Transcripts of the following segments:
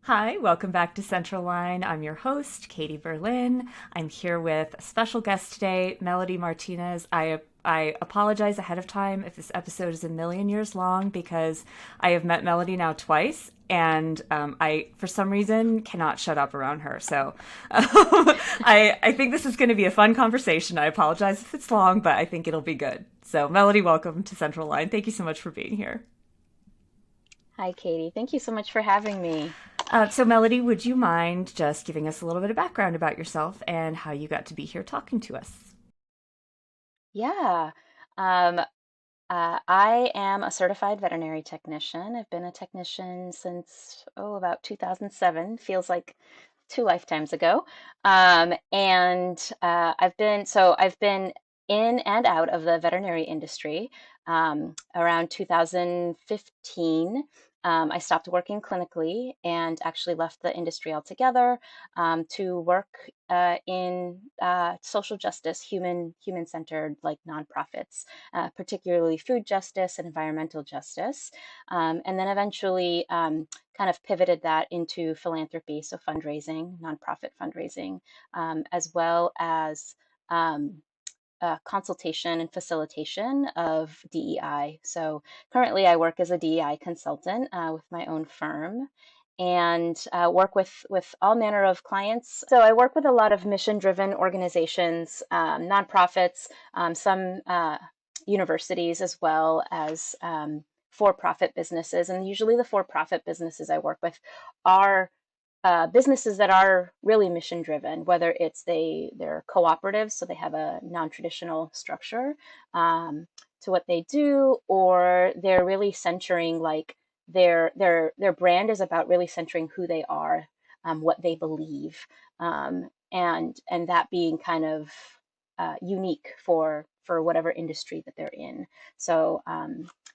Hi, welcome back to Central Line. I'm your host, Katie Berlin. I'm here with a special guest today, Melody Martinez. I apologize ahead of time if this episode is a million years long because I have met Melody now twice, and I, for some reason, cannot shut up around her. So I think this is going to be a fun conversation. I apologize if it's long, but I think it'll be good. So, Melody, welcome to Central Line. Thank you so much for being here. Hi, Katie. Thank you so much for having me. So, Melody, would you mind just giving us a little bit of background about yourself and how you got to be here talking to us? Yeah. Um, I am a certified veterinary technician. I've been a technician since, about 2007. Feels like two lifetimes ago. I've been in and out of the veterinary industry. Around 2015, I stopped working clinically and actually left the industry altogether to work in social justice, human-centered like nonprofits, particularly food justice and environmental justice, and then eventually kind of pivoted that into philanthropy, so fundraising, nonprofit fundraising, as well as um, consultation and facilitation of DEI. So currently, I work as a DEI consultant with my own firm and work with all manner of clients. So I work with a lot of mission-driven organizations, nonprofits, some universities, as well as for-profit businesses. And usually, the for-profit businesses I work with are businesses that are really mission driven, whether they're cooperatives, so they have a non-traditional structure to what they do, or they're really centering like their brand is about really centering who they are, what they believe, and that being kind of unique for whatever industry that they're in. So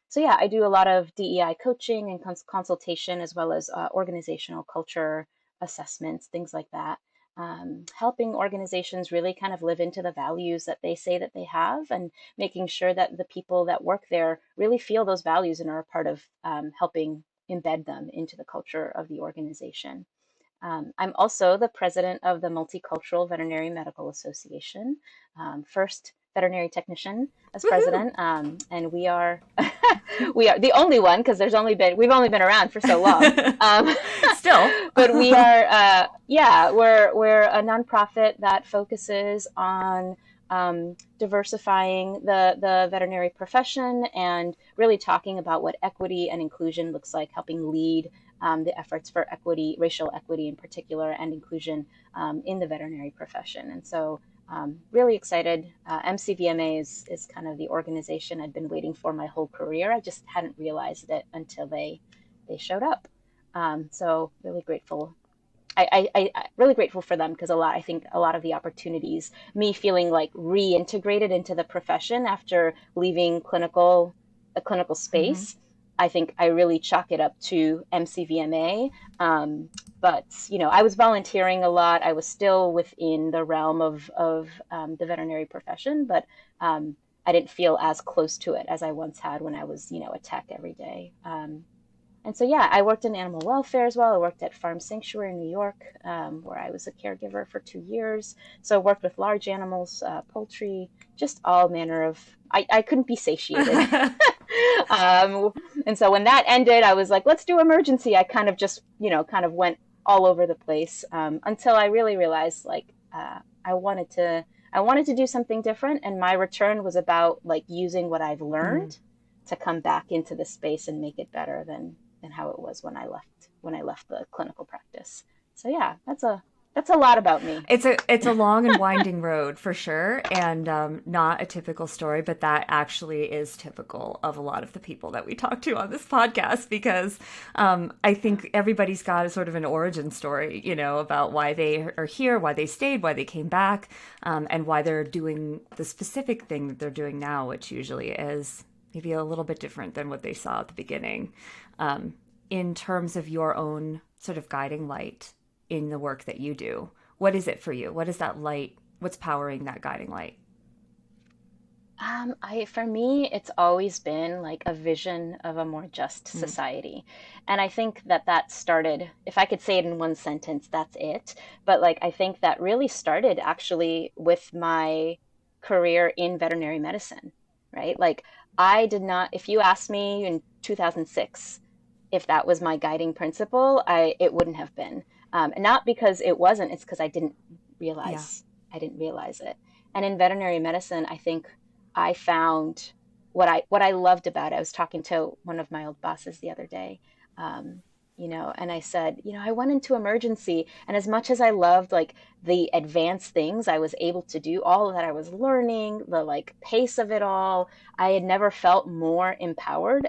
so yeah, I do a lot of DEI coaching and consultation, as well as organizational culture assessments, things like that. Helping organizations really kind of live into the values that they say that they have, and making sure that the people that work there really feel those values and are a part of helping embed them into the culture of the organization. I'm also the president of the Multicultural Veterinary Medical Association, first veterinary technician as Woohoo! president, and we are we are the only one because we've only been around for so long. Still. But we are yeah, we're a nonprofit that focuses on diversifying the veterinary profession and really talking about what equity and inclusion looks like, helping lead the efforts for equity, racial equity in particular, and inclusion in the veterinary profession. And so, really excited. MCVMA is kind of the organization I'd been waiting for my whole career. I just hadn't realized it until they showed up. So really grateful. I really grateful for them because I think a lot of the opportunities, me feeling like reintegrated into the profession after leaving a clinical Hmm. space. I think I really chalk it up to MCVMA. But I was volunteering a lot. I was still within the realm of the veterinary profession, but I didn't feel as close to it as I once had when I was, a tech every day. And so, yeah, I worked in animal welfare as well. I worked at Farm Sanctuary in New York, where I was a caregiver for 2 years. So I worked with large animals, poultry, just all manner of. I couldn't be satiated. um, and so when that ended, I was like, let's do emergency. I kind of just, kind of went all over the place until I really realized, like, I wanted to do something different, and my return was about like using what I've Mm. learned to come back into the space and make it better than how it was when I left the clinical practice. So yeah, that's a lot about me. It's a long and winding road for sure, and not a typical story, but that actually is typical of a lot of the people that we talk to on this podcast because I think everybody's got a sort of an origin story, about why they are here, why they stayed, why they came back, and why they're doing the specific thing that they're doing now, which usually is maybe a little bit different than what they saw at the beginning. In terms of your own sort of guiding light in the work that you do, what is it for you? What is that light? What's powering that guiding light? For me, it's always been like a vision of a more just Mm, society. And I think that that started, if I could say it in one sentence, that's it. But like, I think that really started actually with my career in veterinary medicine, right? Like, I did not, if you asked me in 2006 if that was my guiding principle, it wouldn't have been. And not because it wasn't, it's because yeah. realize, I didn't realize it. And in veterinary medicine, I think I found what I loved about it. I was talking to one of my old bosses the other day, um, and I said, I went into emergency, and as much as I loved like the advanced things I was able to do, all that I was learning, the like pace of it all, I had never felt more empowered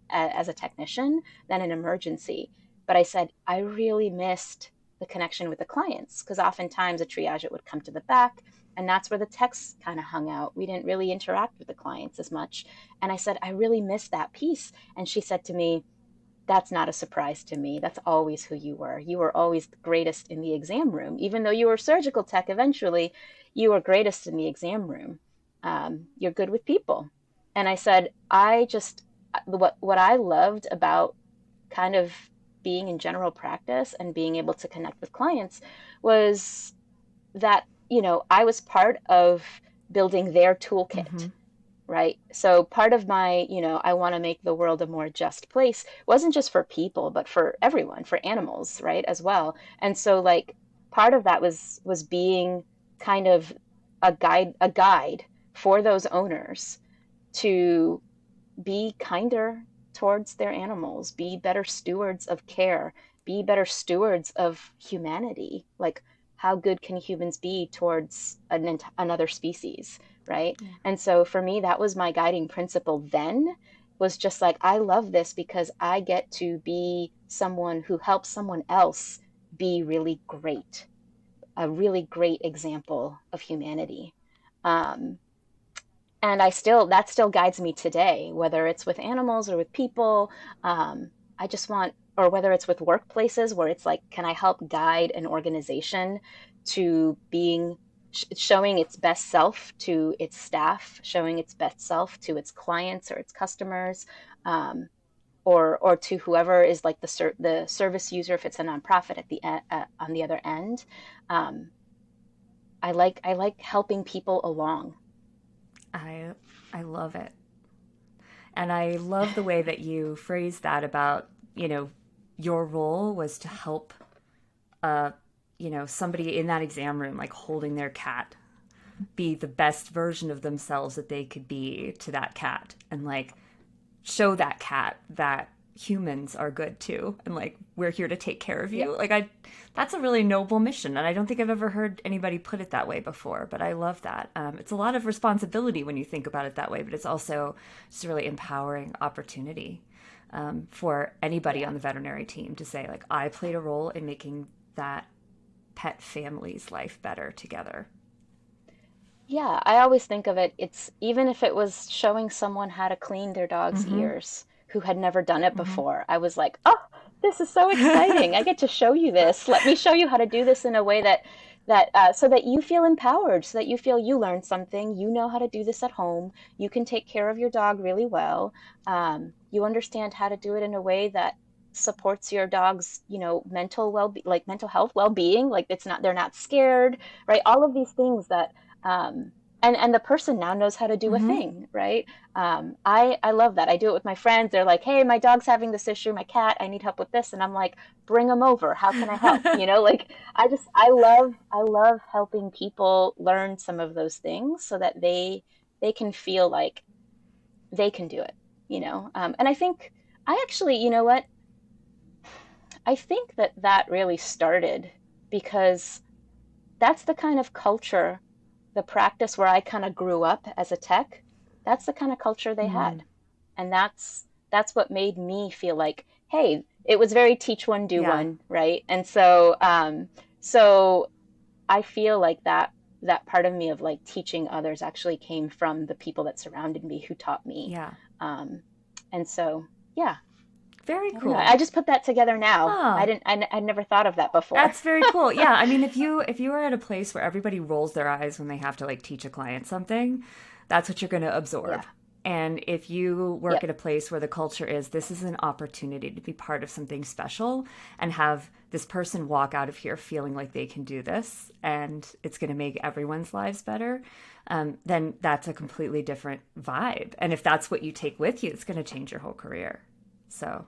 as a technician than an emergency. But I said, I really missed the connection with the clients because oftentimes a triage it would come to the back, and that's where the techs kind of hung out. We didn't really interact with the clients as much. And I said, I really missed that piece. And she said to me, that's not a surprise to me. That's always who you were. You were always the greatest in the exam room. Even though you were surgical tech eventually, you were greatest in the exam room. You're good with people. And I said, what I loved about kind of being in general practice and being able to connect with clients was that, I was part of building their toolkit, Mm-hmm. right? So part of my, I want to make the world a more just place wasn't just for people, but for everyone, for animals, right, as well. And so like part of that was being kind of a guide for those owners to be kinder towards their animals, be better stewards of care, be better stewards of humanity. Like, how good can humans be towards another species, right? Yeah. And so for me, that was my guiding principle then, was just like, I love this because I get to be someone who helps someone else be really great, a really great example of humanity. Um, and that still guides me today, whether it's with animals or with people. I just want, or whether it's with workplaces where it's like, can I help guide an organization to showing its best self to its staff, showing its best self to its clients or its customers, um, or to whoever is like the service user if it's a nonprofit on the other end. um, I like helping people along. I I love it. And I love the way that you phrase that about, your role was to help somebody in that exam room like holding their cat be the best version of themselves that they could be to that cat and like show that cat that humans are good too and like we're here to take care of Yeah. you. Like I that's a really noble mission and I don't think I've ever heard anybody put it that way before, but I love that. It's a lot of responsibility when you think about it that way, but it's also just a really empowering opportunity for anybody Yeah. on the veterinary team to say like I played a role in making that pet family's life better together. Yeah, I always think of it, it's even if it was showing someone how to clean their dog's Mm-hmm. ears who had never done it Mm-hmm. before. I was like, "Oh, this is so exciting. I get to show you this. Let me show you how to do this in a way that so that you feel empowered, so that you feel you learned something, you know how to do this at home, you can take care of your dog really well. You understand how to do it in a way that supports your dog's, like mental health well-being, like they're not scared, right? All of these things that um, and the person now knows how to do a Mm-hmm. thing, right? I love that. I do it with my friends. They're like, "Hey, my dog's having this issue, my cat. I need help with this," and I'm like, "Bring them over. How can I help?" Like I love helping people learn some of those things so that they can feel like they can do it. And I think I actually, you know what? I think that that really started because that's the kind of culture, the practice where I kind of grew up as a tech, that's the kind of culture they Mm. had. And that's what made me feel like, hey, it was very teach one, do Yeah. one, right? And so I feel like that part of me of like teaching others actually came from the people that surrounded me who taught me. Yeah. Um, and so, yeah. Very I don't know. cool. I just put that together now. Huh. I never thought of that before. That's very cool. Yeah, I mean, if you are at a place where everybody rolls their eyes when they have to like teach a client something, that's what you're going to absorb. Yeah. And if you work Yep. at a place where the culture is this is an opportunity to be part of something special and have this person walk out of here feeling like they can do this and it's going to make everyone's lives better, then that's a completely different vibe. And if that's what you take with you, it's going to change your whole career. So,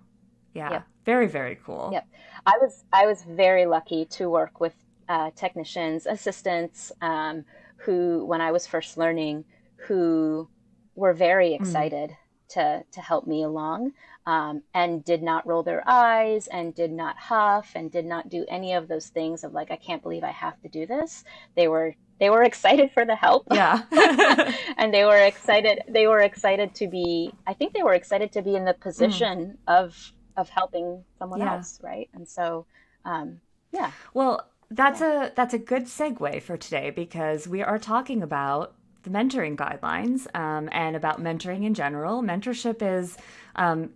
yeah, Yep. very, very cool. Yep. I was very lucky to work with technicians, assistants, who, when I was first learning, who were very Mm, excited to help me along, and did not roll their eyes and did not huff and did not do any of those things of like, I can't believe I have to do this. They were excited for the help. yeah. And they were excited to be, I think they were excited to be in the Mm, position of helping someone yeah. else, right? And so, yeah, Well, that's yeah. a good segue for today because we are talking about the mentoring guidelines, and about mentoring in general. Mentorship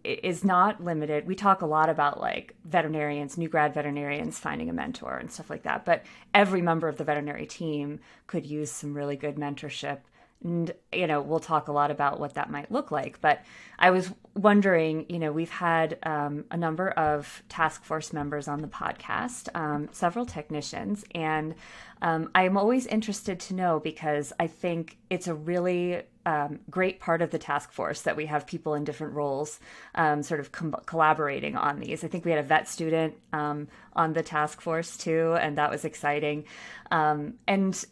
is not limited. We talk a lot about like veterinarians, new grad veterinarians finding a mentor and stuff like that. But every member of the veterinary team could use some really good mentorship. And, we'll talk a lot about what that might look like. But I was wondering, we've had a number of task force members on the podcast, several technicians, and I'm always interested to know because I think it's a really great part of the task force that we have people in different roles sort of collaborating on these. I think we had a vet student on the task force too, and that was exciting. And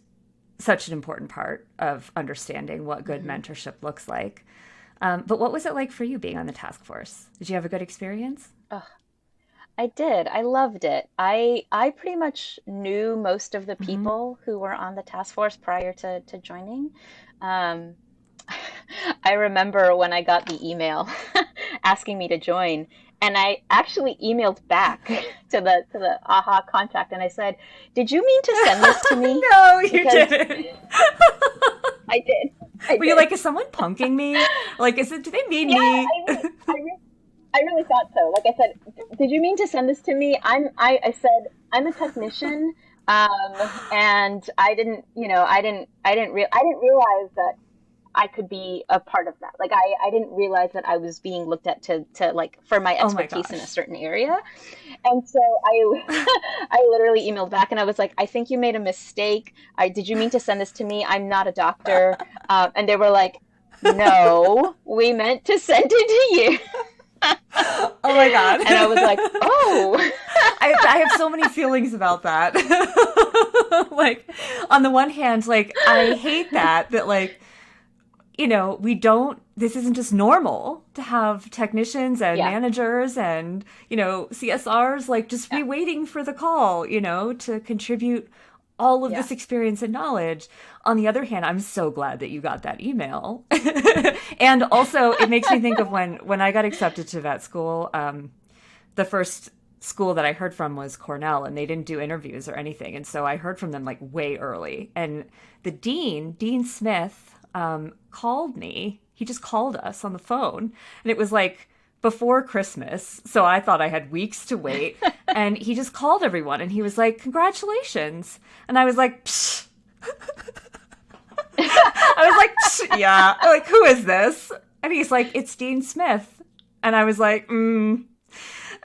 such an important part of understanding what good Hmm. mentorship looks like. But what was it like for you being on the task force? Did you have a good experience? Oh, I did. I loved it. I pretty much knew most of the Hmm. people who were on the task force prior to joining. Um, I remember when I got the email asking me to join, and I actually emailed back to the AHA contact, and I said, "Did you mean to send this to me?" No, you Because didn't. I did. I Were you did. like, is someone punking me? Like, do they mean Yeah, me? I really thought so. Like I said, did you mean to send this to me? I said I'm a technician, and I didn't realize that I could be a part of that. Like I didn't realize that I was being looked at to like for my Oh my expertise in a gosh. certain area. And so I literally emailed back and I was like, I think you made a mistake. Did you mean to send this to me? I'm not a doctor. And they were like, no, we meant to send it to you. Oh my God. And I was like, oh. I have so many feelings about that. Like, on the one hand, like, I hate that, like, we don't, this isn't just normal to have technicians and Yeah, managers and, CSRs, like, just yeah, be waiting for the call, to contribute all of yeah. this experience and knowledge. On the other hand, I'm so glad that you got that email. And also, it makes me think of when I got accepted to vet school, the first school that I heard from was Cornell, and they didn't do interviews or anything. And so I heard from them like way early. And the Dean Smith, called me. He just called us on the phone, and it was like before Christmas. So I thought I had weeks to wait. And he just called everyone, and he was like, "Congratulations!" And I was like, Psh. I was like, Psh, "Yeah." I'm like, who is this? And he's like, "It's Dean Smith." And I was like,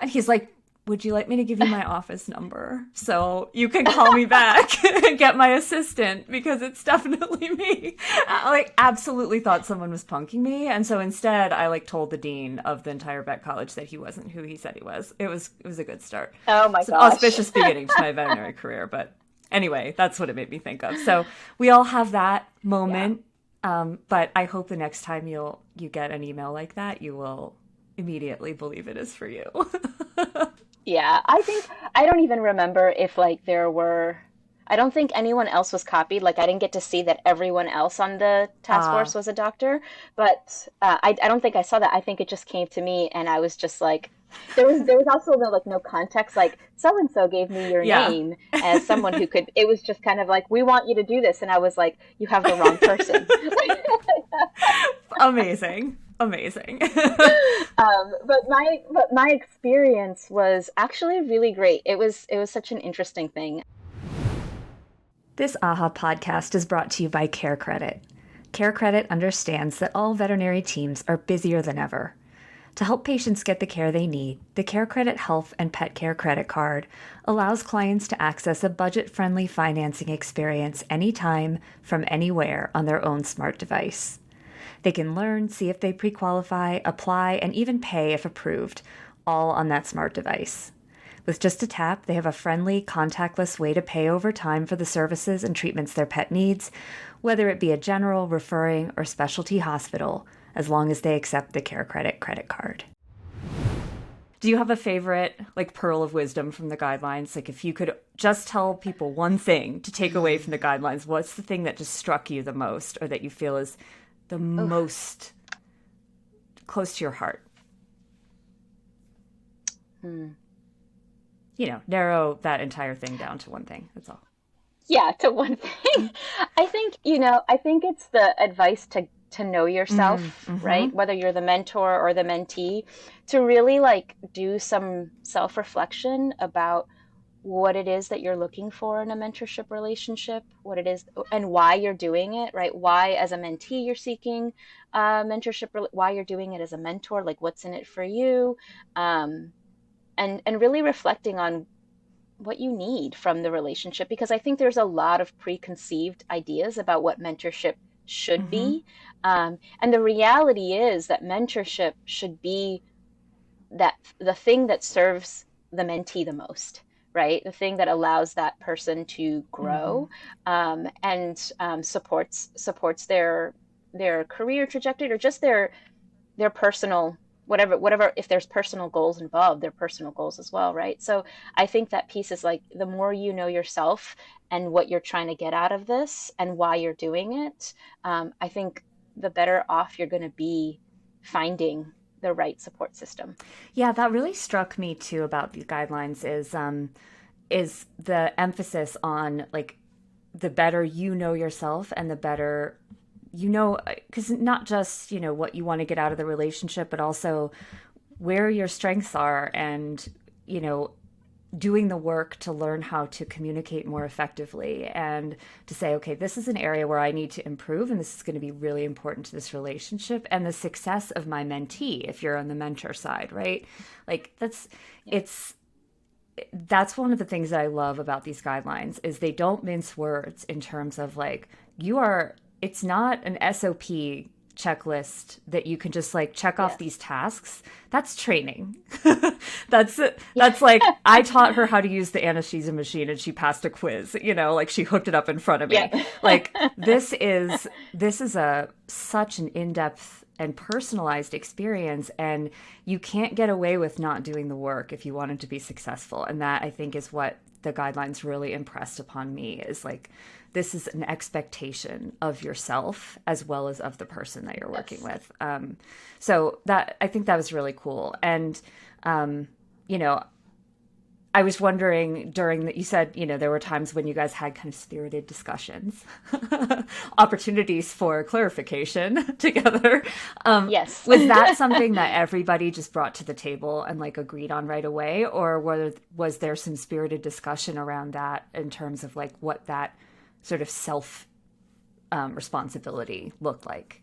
And he's like, "Would you like me to give you my office number so you can call me back and get my assistant because it's definitely me?" I like absolutely thought someone was punking me, and so instead I like told the dean of the entire vet college that he wasn't who he said he was. It was a good start. Oh my It's an gosh. auspicious beginning to my veterinary career, but anyway, that's what it made me think of. So we all have that Yeah. moment, but I hope the next time you get an email like that, you will immediately believe it is for you. Yeah, I don't even remember if like there were, I don't think anyone else was copied. Like I didn't get to see that everyone else on the task uh, force was a doctor, but I don't think I saw that. I think it just came to me and I was just like, there was also no like no context. Like so and so gave me your yeah. name as someone who could. It was just kind of like we want you to do this, and I was like, you have the wrong person. Amazing. Amazing. But my experience was actually really great. It was such an interesting thing. This AAHA podcast is brought to you by Care Credit. Care Credit understands that all veterinary teams are busier than ever. To help patients get the care they need, the Care Credit Health and Pet Care Credit Card allows clients to access a budget-friendly financing experience anytime, from anywhere on their own smart device. They can learn, see if they pre-qualify, apply, and even pay if approved, all on that smart device. With just a tap, they have a friendly, contactless way to pay over time for the services and treatments their pet needs, whether it be a general, referring, or specialty hospital, as long as they accept the Care Credit credit card. Do you have a favorite, like, pearl of wisdom from the guidelines? Like, if you could just tell people one thing to take away from the guidelines, what's the thing that just struck you the most, or that you feel is the most close to your heart? Narrow that entire thing down to one thing. That's all. Yeah, to one thing. I think it's the advice to know yourself, right? Whether you're the mentor or the mentee, to really like do some self-reflection about what it is that you're looking for in a mentorship relationship, what it is and why you're doing it, right? Why as a mentee you're seeking mentorship, why you're doing it as a mentor, like what's in it for you, and really reflecting on what you need from the relationship, because I think there's a lot of preconceived ideas about what mentorship should be. And the reality is that mentorship should be that the thing that serves the mentee the most, right? The thing that allows that person to grow, and supports their career trajectory, or just their personal whatever, if there's personal goals involved, their personal goals as well, right? So I think that piece is like, the more you know yourself and what you're trying to get out of this and why you're doing it, I think the better off you're going to be finding the right support system. Yeah, that really struck me too about the guidelines is the emphasis on, like, the better you know yourself and the better because not just, what you want to get out of the relationship, but also where your strengths are, and, doing the work to learn how to communicate more effectively, and to say, okay, this is an area where I need to improve, and this is going to be really important to this relationship and the success of my mentee, if you're on the mentor side, right? Like, that's one of the things that I love about these guidelines, is they don't mince words in terms of, like, it's not an SOP checklist that you can just like check off these tasks. That's training. That's like, I taught her how to use the anesthesia machine and she passed a quiz, like she hooked it up in front of me. Yeah. Like, this is such an in-depth and personalized experience, and you can't get away with not doing the work if you want it to be successful. And that, I think, is what the guidelines really impressed upon me, is like, this is an expectation of yourself as well as of the person that you're working with. So that, I think that was really cool. And, I was wondering you said, there were times when you guys had kind of spirited discussions, opportunities for clarification together. Yes. Was that something that everybody just brought to the table and like agreed on right away? Or was there some spirited discussion around that in terms of like what that sort of self responsibility looked like?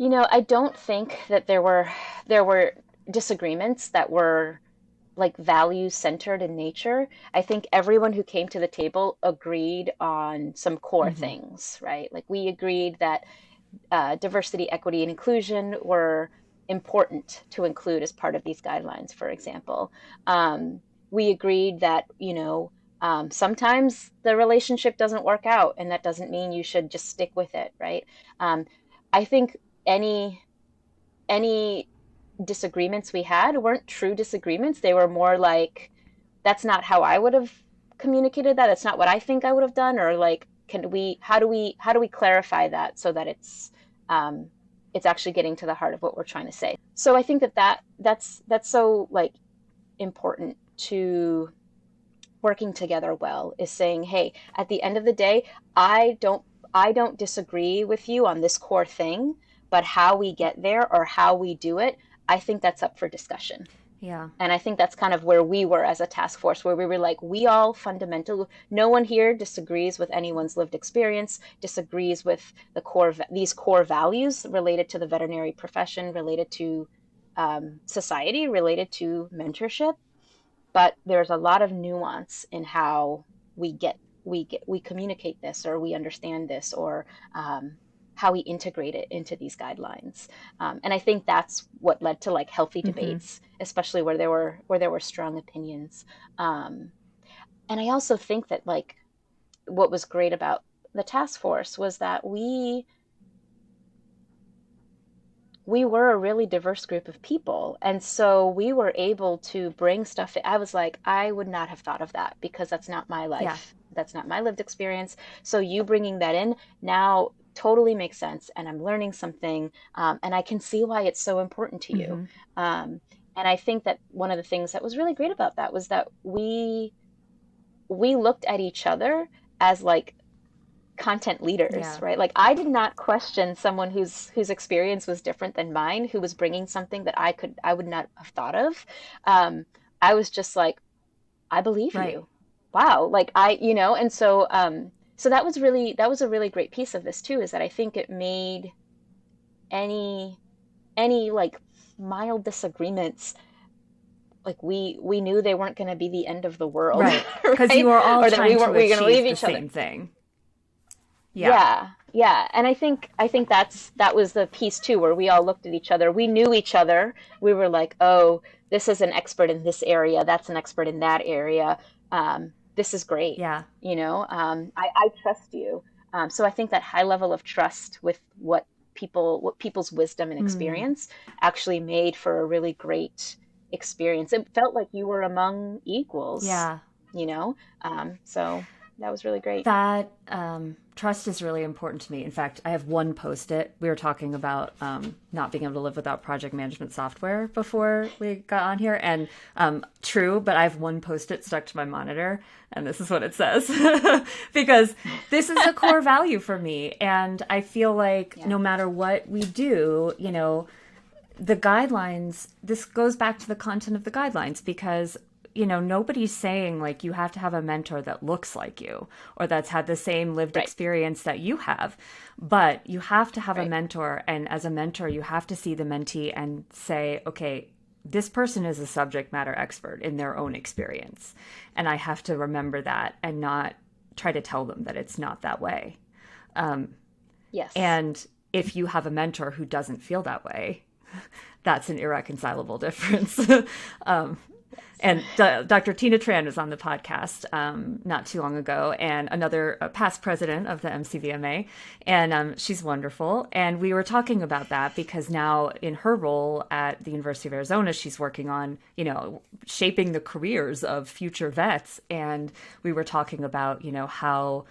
I don't think that there were disagreements that were like value centered in nature. I think everyone who came to the table agreed on some core things, right? Like, we agreed that diversity, equity, and inclusion were important to include as part of these guidelines, for example. We agreed that, sometimes the relationship doesn't work out, and that doesn't mean you should just stick with it, right? I think any disagreements we had weren't true disagreements. They were more like, that's not how I would have communicated that. It's not what I think I would have done. Or like, how do we clarify that so that it's actually getting to the heart of what we're trying to say. So I think that's so like important to working together well, is saying, hey, at the end of the day, I don't disagree with you on this core thing, but how we get there or how we do it, I think that's up for discussion. Yeah. And I think that's kind of where we were as a task force, where we were like, we all fundamentally, no one here disagrees with anyone's lived experience, disagrees with these core values related to the veterinary profession, related to society, related to mentorship. But there's a lot of nuance in how we communicate this, or we understand this, or how we integrate it into these guidelines. And I think that's what led to like healthy Mm-hmm. debates, especially where there were strong opinions. And I also think that like what was great about the task force was that we were a really diverse group of people. And so we were able to bring stuff. I was like, I would not have thought of that because that's not my Yeah. life. That's not my lived experience. So you bringing that in now totally makes sense. And I'm learning something. And I can see why it's so important to you. Mm-hmm. Um, and I think that one of the things that was really great about that was that we looked at each other as like content leaders, Yeah. right? Like I did not question someone whose experience was different than mine, who was bringing something that I would not have thought of. Um, I was just like, I believe Right. you. Wow, like and so that was a really great piece of this too, is that I think it made any like mild disagreements, like we knew they weren't going to be the end of the world, Right. Because you right? are all Or that trying to we were going to leave achieve the each other. same thing. Yeah. Yeah, yeah. And I think that was the piece too, where we all looked at each other. We knew each other. We were like, oh, this is an expert in this area. That's an expert in that area. This is great. Yeah. I trust you. So I think that high level of trust with what people's wisdom and Mm. experience actually made for a really great experience. It felt like you were among equals, Yeah. you know? So that was really great. That trust is really important to me. In fact, I have one post-it. We were talking about not being able to live without project management software before we got on here, and true. But I have one post-it stuck to my monitor, and this is what it says because this is a core value for me, and I feel like Yeah. no matter what we do, the guidelines. This goes back to the content of the guidelines because nobody's saying like you have to have a mentor that looks like you or that's had the same lived Right. experience that you have. But you have to have a Right. mentor. And as a mentor, you have to see the mentee and say, okay, this person is a subject matter expert in their own experience. And I have to remember that and not try to tell them that it's not that way. Yes. And if you have a mentor who doesn't feel that way, that's an irreconcilable difference. um, Yes. and Dr. Tina Tran was on the podcast not too long ago, and another past president of the MCVMA, and she's wonderful. And we were talking about that because now, in her role at the University of Arizona, she's working on shaping the careers of future vets, and we were talking about how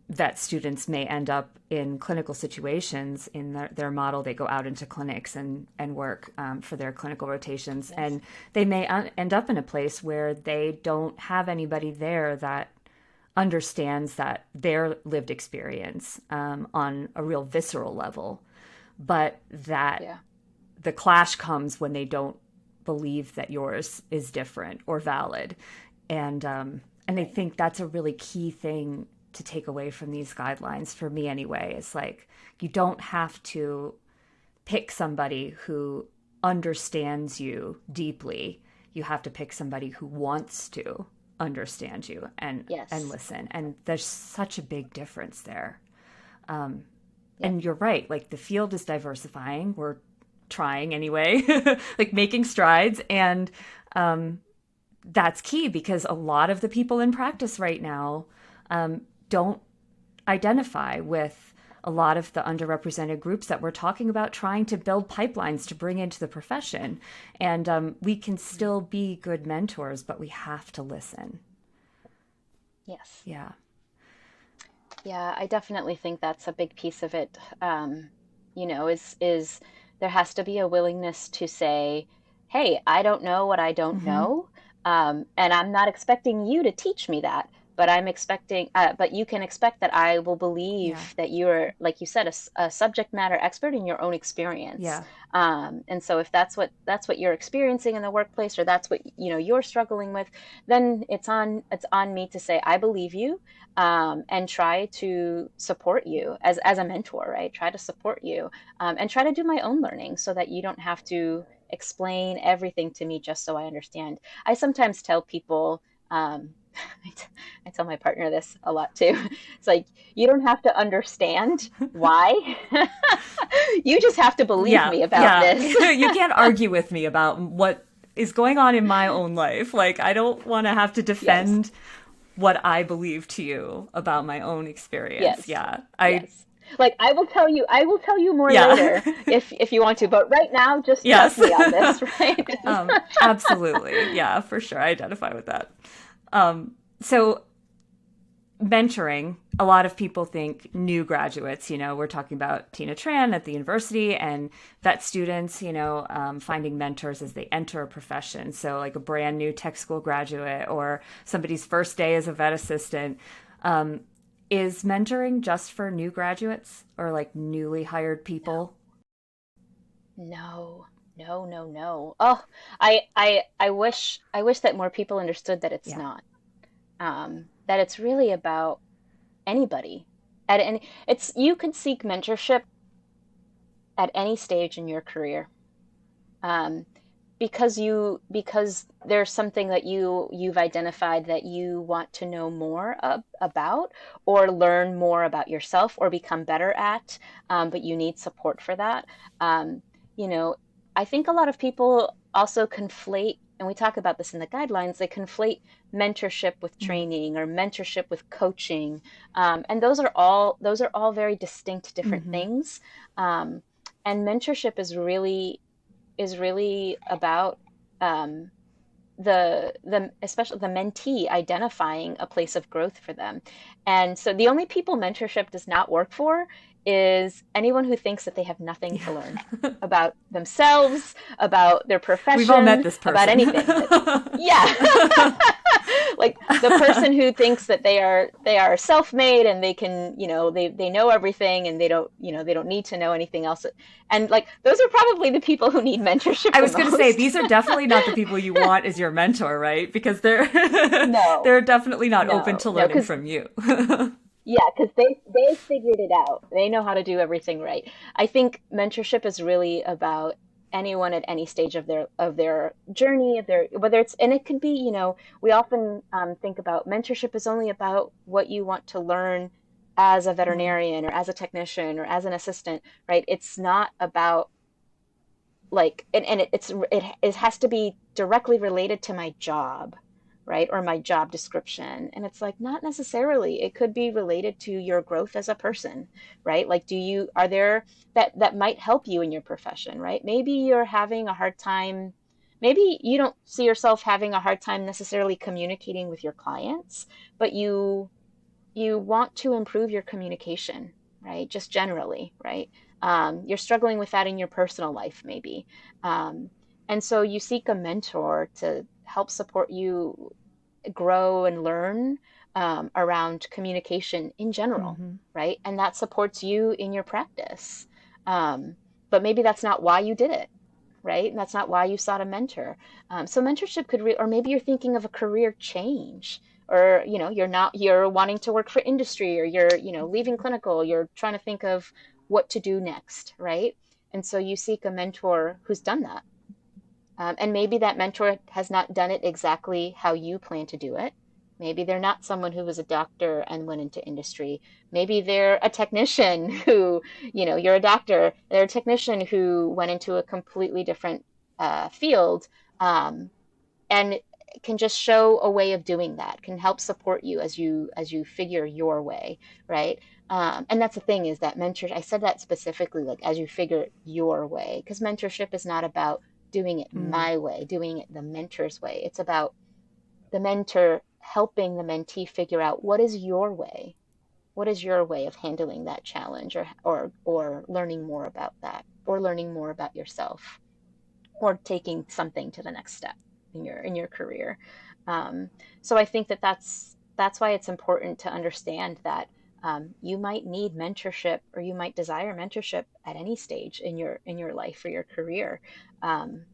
vet students may end up in clinical situations in their model. They go out into clinics and work for their clinical rotations. Yes. And they may end up in a place where they don't have anybody there that understands that their lived experience on a real visceral level. But that Yeah. the clash comes when they don't believe that yours is different or valid. And I Right. think that's a really key thing to take away from these guidelines for me anyway. It's like you don't have to pick somebody who understands you deeply. You have to pick somebody who wants to understand you and Yes. listen. And there's such a big difference there. Yep. And you're right, like the field is diversifying. We're trying anyway, like making strides. And that's key because a lot of the people in practice right now don't identify with a lot of the underrepresented groups that we're talking about trying to build pipelines to bring into the profession. And we can still be good mentors, but we have to listen. Yes. Yeah. Yeah, I definitely think that's a big piece of it. Is there has to be a willingness to say, "Hey, I don't know what I don't Mm-hmm. know, and I'm not expecting you to teach me that, but I'm expecting, but you can expect that I will Yeah. believe that you're, like you said, a subject matter expert in your own experience. Yeah. And so if that's what you're experiencing in the workplace, or that's what you're struggling with, then it's on me to say I believe you, and try to support you as a mentor, right? Try to support you, and try to do my own learning so that you don't have to explain everything to me just so I understand. I sometimes tell people, um, I tell my partner this a lot too. It's like, you don't have to understand why. You just have to believe Yeah. me about Yeah. this. You can't argue with me about what is going on in my own life. Like, I don't want to have to Yes, defend what I believe to you about my own experience. yes, Yeah. yes. Like, I will tell you more Yeah. later if you want to, but right now just trust Yes. me on this, right? Absolutely. Yeah, for sure. I identify with that. So mentoring, a lot of people think new graduates, we're talking about Tina Tran at the university and vet students, finding mentors as they enter a profession. So, like a brand new tech school graduate or somebody's first day as a vet assistant. Is mentoring just for new graduates or like newly hired people? No, no, no, no. Oh, I wish that more people understood that it's Yeah. not. That it's really about anybody. At any, it's You could seek mentorship at any stage in your career. Um, because there's something that you've identified that you want to know more about, or learn more about yourself, or become better at, but you need support for that. Um, you know, I think a lot of people also conflate, and we talk about this in the guidelines, they conflate mentorship with Mm-hmm. training, or mentorship with coaching, and those are all very distinct, different Mm-hmm. things. Um, and mentorship is really about, um, the especially the mentee identifying a place of growth for them. And so the only people mentorship does not work for is anyone who thinks that they have nothing to learn Yeah. about themselves, about their We've all met profession, this about person. anything. Yeah. Like the person who thinks that they are self-made, and they can, they know everything, and they don't need to know anything else. And like, those are probably the people who need mentorship I the was going to say most. these are definitely not the people you want as your mentor, right? Because they're No, they're definitely not open no, to no, learning because from you. yeah, because they figured it out. They know how to do everything right. I think mentorship is really about anyone at any stage of their journey, of their whether it's, and it could be, we often think about mentorship is only about what you want to learn as a Mm, veterinarian, or as a technician, or as an assistant, right? It's not about, like, and it has to be directly related to my job, right? Or my job description. And it's like, not necessarily. It could be related to your growth as a person, right? Like, are there that might help you in your profession, right? Maybe you're having a hard time. Maybe you don't see yourself having a hard time necessarily communicating with your clients, but you want to improve your communication, right? Just generally, right? You're struggling with that in your personal life, maybe. Um, and so you seek a mentor to help support you grow and learn, around communication in general, hmm right? And that supports you in your practice. Um, but maybe that's not why you did it, right? And that's not why you sought a mentor. So mentorship or maybe you're thinking of a career change, or you're wanting to work for industry, or you're leaving clinical. You're trying to think of what to do next, right? And so you seek a mentor who's done that. And maybe that mentor has not done it exactly how you plan to do it. Maybe they're not someone who was a doctor and went into industry. Maybe they're a technician who, you're a doctor, they're a technician who went into a completely different field, um, and can just show a way of doing that, can help support you as you figure your way, right? And that's the thing, is that mentor, I said that specifically, like, as you figure your way, because mentorship is not about doing it mm, my way, doing it the mentor's way. It's about the mentor helping the mentee figure out what is your way of handling that challenge, or learning more about that, or learning more about yourself, or taking something to the next step in your career. Um, so I think that that's why it's important to understand that you might need mentorship, or you might desire mentorship at any stage in your life or your career. Um,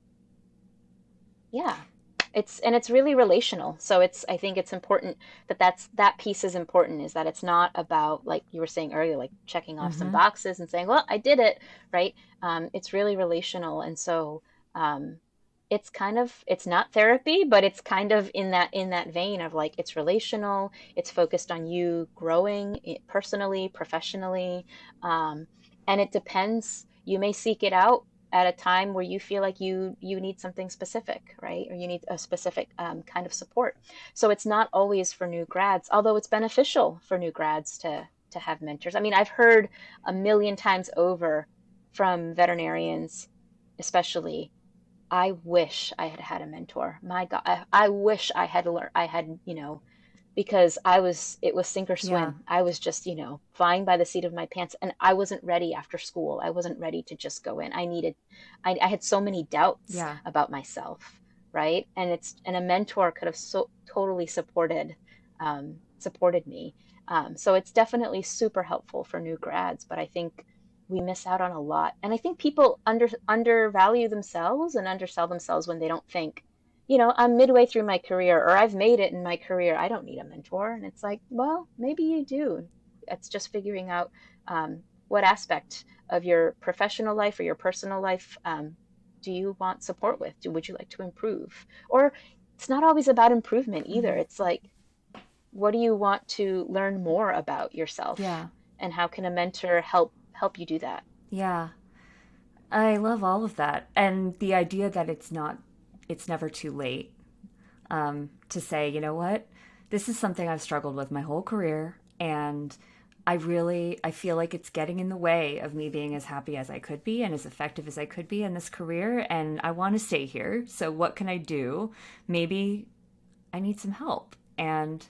yeah, it's really relational. So I think it's important that that piece is important, is that it's not about, like you were saying earlier, like checking off some Mm-hmm. boxes and saying, well, I did it, right? It's really relational. And so um, it's kind of, it's not therapy, but it's kind of in that vein of like, it's relational, it's focused on you growing personally, professionally. Um, and it depends. You may seek it out at a time where you feel like you need something specific, right? Or you need a specific kind of support. So it's not always for new grads, although it's beneficial for new grads to have mentors. I mean, I've heard a million times over from veterinarians, especially, I wish I had had a mentor. My God, I wish I had learned, I had, because it was sink or Yeah. swim. I was just, flying by the seat of my pants, and I wasn't ready after school. I wasn't ready to just go in. I had so many doubts Yeah. about myself, right? And a mentor could have so totally supported me. So it's definitely super helpful for new grads, but I think we miss out on a lot. And I think people undervalue themselves and undersell themselves when they don't think, I'm midway through my career, or I've made it in my career. I don't need a mentor. And it's like, well, maybe you do. It's just figuring out what aspect of your professional life or your personal life do you want support with? Would you like to improve? Or it's not always about improvement either. Mm-hmm. It's like, what do you want to learn more about yourself? Yeah. And how can a mentor help you do that? Yeah. I love all of that. And the idea that it's never too late to say, you know what, this is something I've struggled with my whole career. And I feel like it's getting in the way of me being as happy as I could be and as effective as I could be in this career. And I want to stay here. So what can I do? Maybe I need some help. And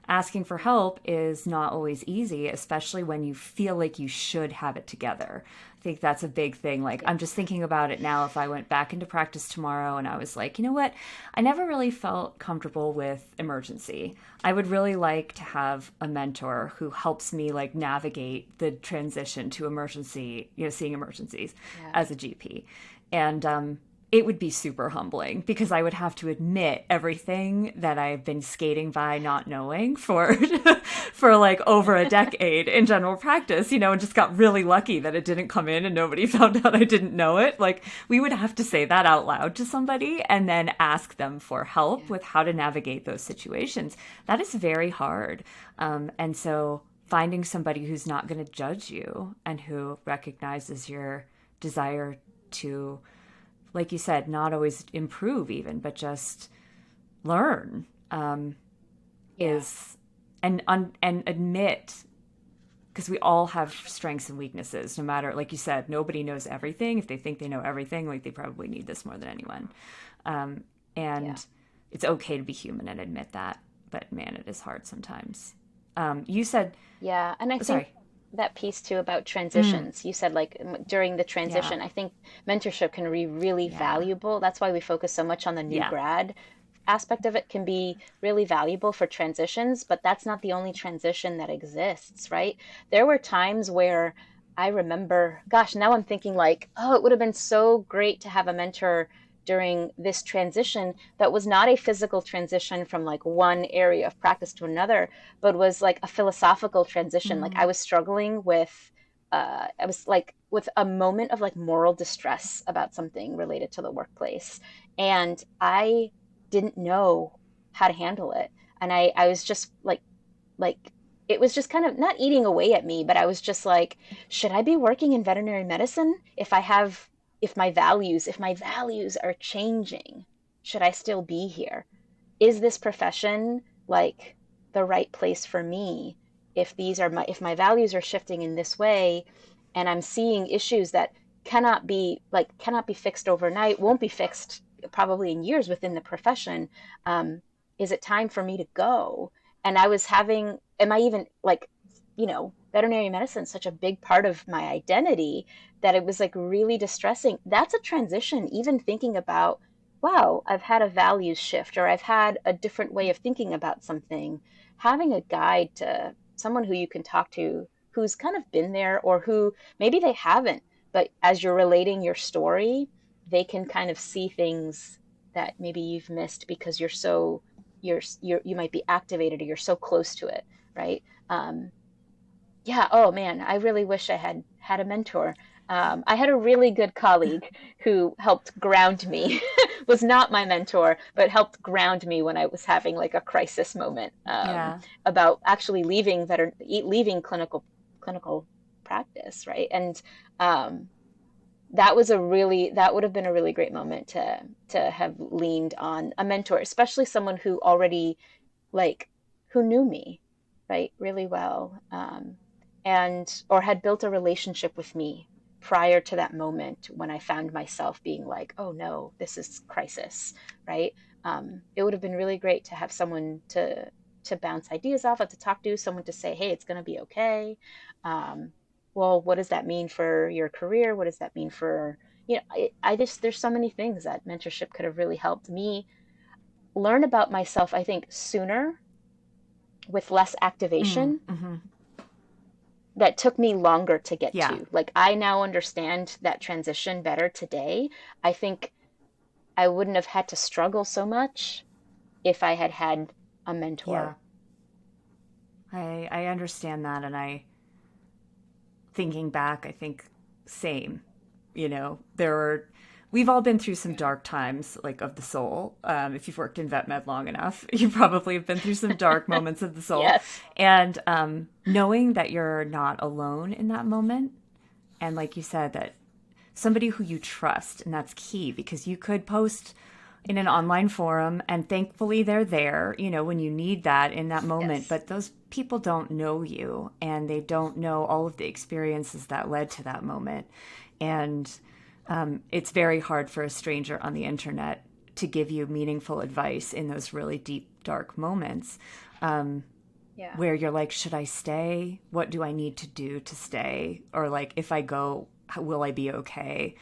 asking for help is not always easy, especially when you feel like you should have it together. I think that's a big thing. Like, Yeah. I'm just thinking about it now. If I went back into practice tomorrow and I was like, you know what? I never really felt comfortable with emergency. I would really like to have a mentor who helps me like navigate the transition to emergency, seeing emergencies Yeah. as a GP. And it would be super humbling because I would have to admit everything that I've been skating by not knowing for for like over a decade in general practice, and just got really lucky that it didn't come in and nobody found out I didn't know it. Like, we would have to say that out loud to somebody and then ask them for help Yeah. with how to navigate those situations. That is very hard. And so finding somebody who's not going to judge you and who recognizes your desire to, like you said, not always improve even, but just learn, Yeah. is and admit, because we all have strengths and weaknesses. No matter, like you said, nobody knows everything. If they think they know everything, like, they probably need this more than anyone. Yeah. And it's okay to be human and admit that. But man, it is hard sometimes. You said, Yeah. And I think sorry. that piece too about Mm, transitions, you said like during the yeah, transition, I think mentorship can be really yeah, valuable. That's why we focus so much on the new yeah. grad aspect of it, can be really valuable for transitions, but that's not the only transition that exists, right? There were times where I remember, gosh, now I'm thinking like, oh, it would have been so great to have a mentor during this transition that was not a physical transition from like one area of practice to another, but was like a philosophical transition. Like I Mm, was struggling with, I was like with a moment of like moral distress about something related to the workplace. And I didn't know how to handle it. And I was just like it was just kind of not eating away at me, but I was just like, should I be working in veterinary medicine if my values are changing? Should I still be here? Is this profession like the right place for me if my values are shifting in this way, and I'm seeing issues that cannot be fixed overnight, won't be fixed probably in years within the profession. Is it time for me to go? And I was having, am I even like, veterinary medicine is such a big part of my identity that it was like really distressing. That's a transition, even thinking about wow, I've had a values shift, or I've had a different way of thinking about something. Having a guide, to someone who you can talk to who's kind of been there, or who maybe they haven't, but as you're relating your story, they can kind of see things that maybe you've missed because you might be activated, or you're so close to it, right? Yeah, oh man, I really wish I had had a mentor. I had a really good colleague who helped ground me, was not my mentor, but helped ground me when I was having like a crisis moment, Yeah. about actually leaving clinical practice, right? And um, that would have been a really great moment to have leaned on a mentor, especially someone who already, like, who knew me, right, really well, and or had built a relationship with me prior to that moment when I found myself being like, oh no, this is crisis, right? It would have been really great to have someone to bounce ideas off of, to talk to, someone to say, hey, it's going to be okay. Um, well, what does that mean for your career? What does that mean for, I just, there's so many things that mentorship could have really helped me learn about myself, I think, sooner, with less Mm, activation, hmm. that took me longer to get Yeah. to. Like, I now understand that transition better today. I think I wouldn't have had to struggle so much if I had had a Yeah. mentor. I understand that, and I thinking back, I think same. There were we've all been through some dark times, like of the soul. If you've worked in vet med long enough, you probably have been through some dark moments of the soul. Yes. And knowing that you're not alone in that moment, and like you said, that somebody who you trust, and that's key because you could post in an Yeah. online forum and thankfully they're there, when you need that in that moment, Yes. but those people don't know you and they don't know all of the experiences that led to that moment. And it's very hard for a stranger on the internet to give you meaningful advice in those really deep, dark moments, Yeah. where you're like, should I stay? What do I need to do to stay? Or like, if I go, will I be okay?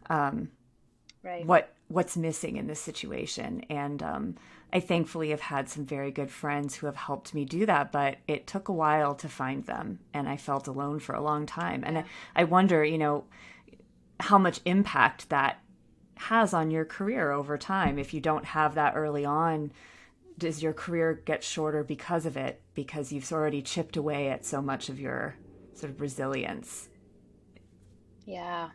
Right. What's missing in this situation? And I thankfully have had some very good friends who have helped me do that, but it took a while to find them, and I felt alone for a long time. And Yeah. I wonder, how much impact that has on your career over time. If you don't have that early on, does your career get shorter because of it? Because you've already chipped away at so much of your sort of resilience. Yeah.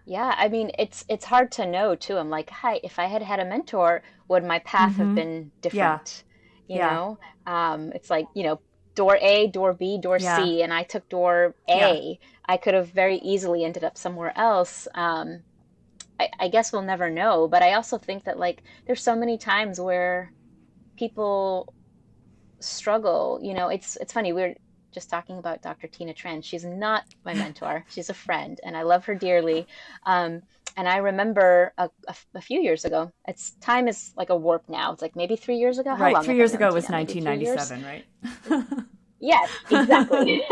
Yeah, I mean, it's hard to know too. I'm like, hi, if I had had a mentor, would my path have Mm-hmm. been Yeah. different? You Yeah. know, it's like, door A, door B, door Yeah. C, and I took door Yeah. A. I could have very easily ended up somewhere else. I guess we'll never know, but I also think that, like, there's so many times where people struggle. It's funny. We were just talking about Dr. Tina Tran. She's not my mentor. She's a friend, and I love her dearly. And I remember a few years ago. It's time is like a warp now. It's like maybe 3 years ago. How Right. long Three have I years known ago was Tina? Maybe 3 years. 1997, right? Yes, exactly.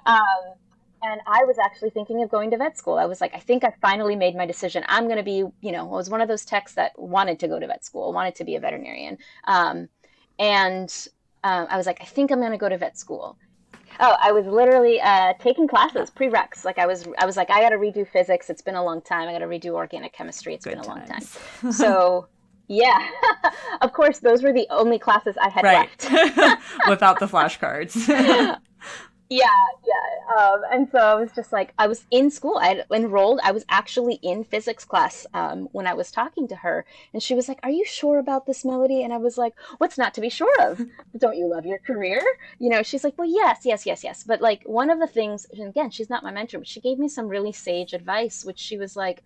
um, and I was actually thinking of going to vet school. I was like, I think I finally made my decision. I'm going to be, I was one of those techs that wanted to go to vet school, wanted to be a veterinarian. And I was like, I think I'm going to go to vet school. Oh, I was literally taking Yeah. classes, prereqs. Like, I was like, I got to redo physics. It's been a long time. I got to redo organic chemistry. It's been Good a long time. times. So, yeah, of course, those were the only classes I had Right. left. Without the flashcards. Yeah, yeah. And so I was just like, I was in school. I had enrolled. I was actually in physics class, when I was talking to her, and she was like, "Are you sure about this, Melody?" And I was like, "What's not to be sure of? Don't you love your career?" She's like, "Well, yes, yes, yes, yes." But like, one of the things, and again, she's not my mentor, but she gave me some really sage advice, which she was like,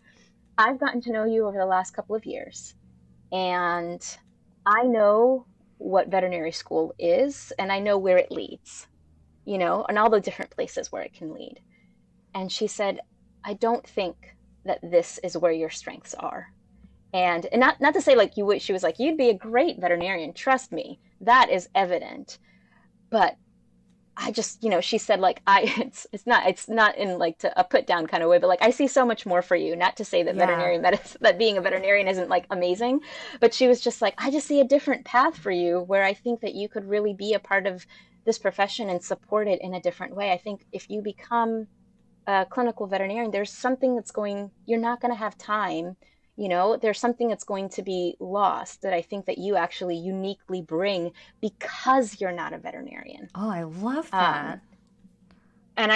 "I've gotten to know you over the last couple of years, and I know what veterinary school is, and I know where it leads." And all the different places where it can lead. And she said, I don't think that this is where your strengths are. And not to say like you would, she was like, you'd be a great veterinarian, trust me, that is evident. But I just, she said like it's not in like a put down kind of way, but like I see so much more for you. Not to say that Yeah. veterinary medicine, that being a veterinarian isn't like amazing, but she was just like, I just see a different path for you where I think that you could really be a part of this profession and support it in a different way. I think if you become a clinical veterinarian, there's something you're not going to have time. There's something that's going to be lost that I think that you actually uniquely bring because you're not a veterinarian. Oh, I love that. Um, and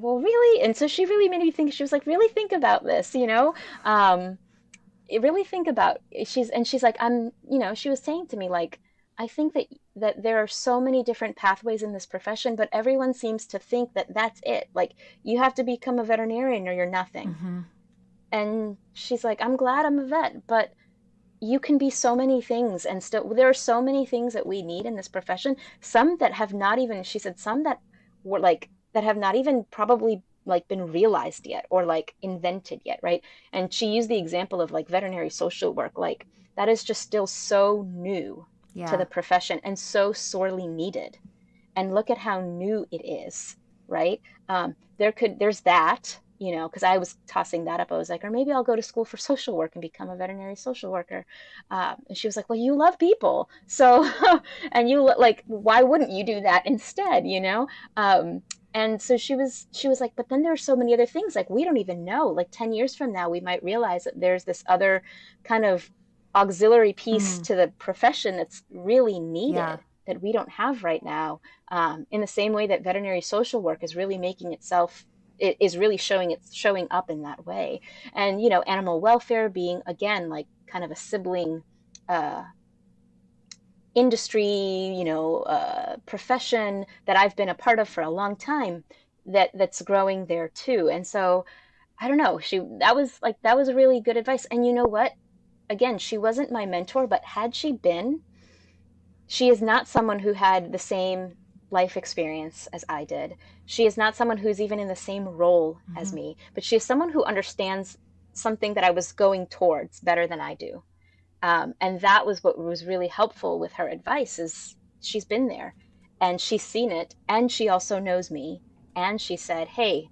well, really? And so she really made me think, she was like, really think about this, Um, really think about, she's like, she was saying to me, like, I think that there are so many different pathways in this profession, but everyone seems to think that that's it. Like, you have to become a veterinarian or you're nothing. Mm-hmm. And she's like, I'm glad I'm a vet, but you can be so many things, and still there are so many things that we need in this profession, some that have not even, she said, some that were like that have not even probably like been realized yet or like invented yet, right? And she used the example of like veterinary social work, like that is just still so new to Yeah. the profession and so sorely needed, and look at how new it is, right? There's that, because I was tossing that up. I was like, or maybe I'll go to school for social work and become a veterinary social worker. And she was like, well, you love people, so and you like, why wouldn't you do that instead, and so she was like, but then there are so many other things, like we don't even know, like 10 years from now we might realize that there's this other kind of auxiliary piece Mm. to the profession that's really Yeah. needed that we don't have right now. In the same way that veterinary social work is really it is really showing up in that way. And animal welfare being, again, like kind of a sibling uh, industry, profession that I've been a part of for a long time, that's growing there too. And so I don't know, that was really good advice. And you know what? Again, she wasn't my mentor, but had she been, she is not someone who had the same life experience as I did. She is not someone who's even in the same role as Mm-hmm. me, but she is someone who understands something that I was going towards better than I do. And that was what was really helpful with her advice, is she's been there and she's seen it, and she also knows me. And she said, hey,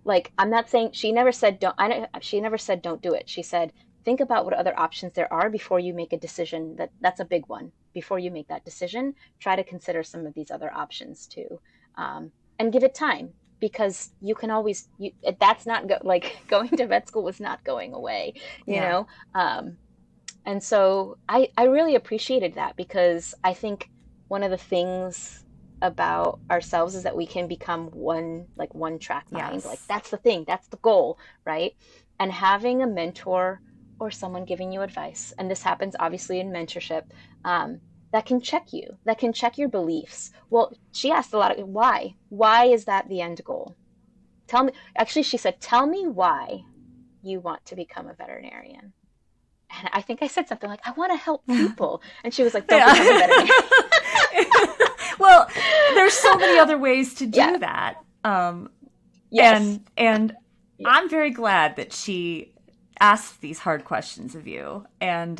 like, I'm not saying, she never said don't do it. She said, think about what other options there are before you make a decision. That's a big one. Before you make that decision, try to consider some of these other options too. And give it time, because you can always, that's not like going to vet school was not going away, you Yeah. know? Um, and so I really appreciated that, because I think one of the things about ourselves is that we can become one track mind. Like, Yes. that's the thing, that's the goal, right? And having a mentor or someone giving you advice, and this happens obviously in mentorship, that can check your beliefs. Well, she asked a lot of why is that the end goal? Tell me, actually, she said, tell me why you want to become a veterinarian. And I think I said something like, I want to help people. And she was like, don't become a Yeah. veterinarian. Well, there's so many other ways to do Yeah. that. Yes. And Yeah. I'm very glad that she asked these hard questions of you. And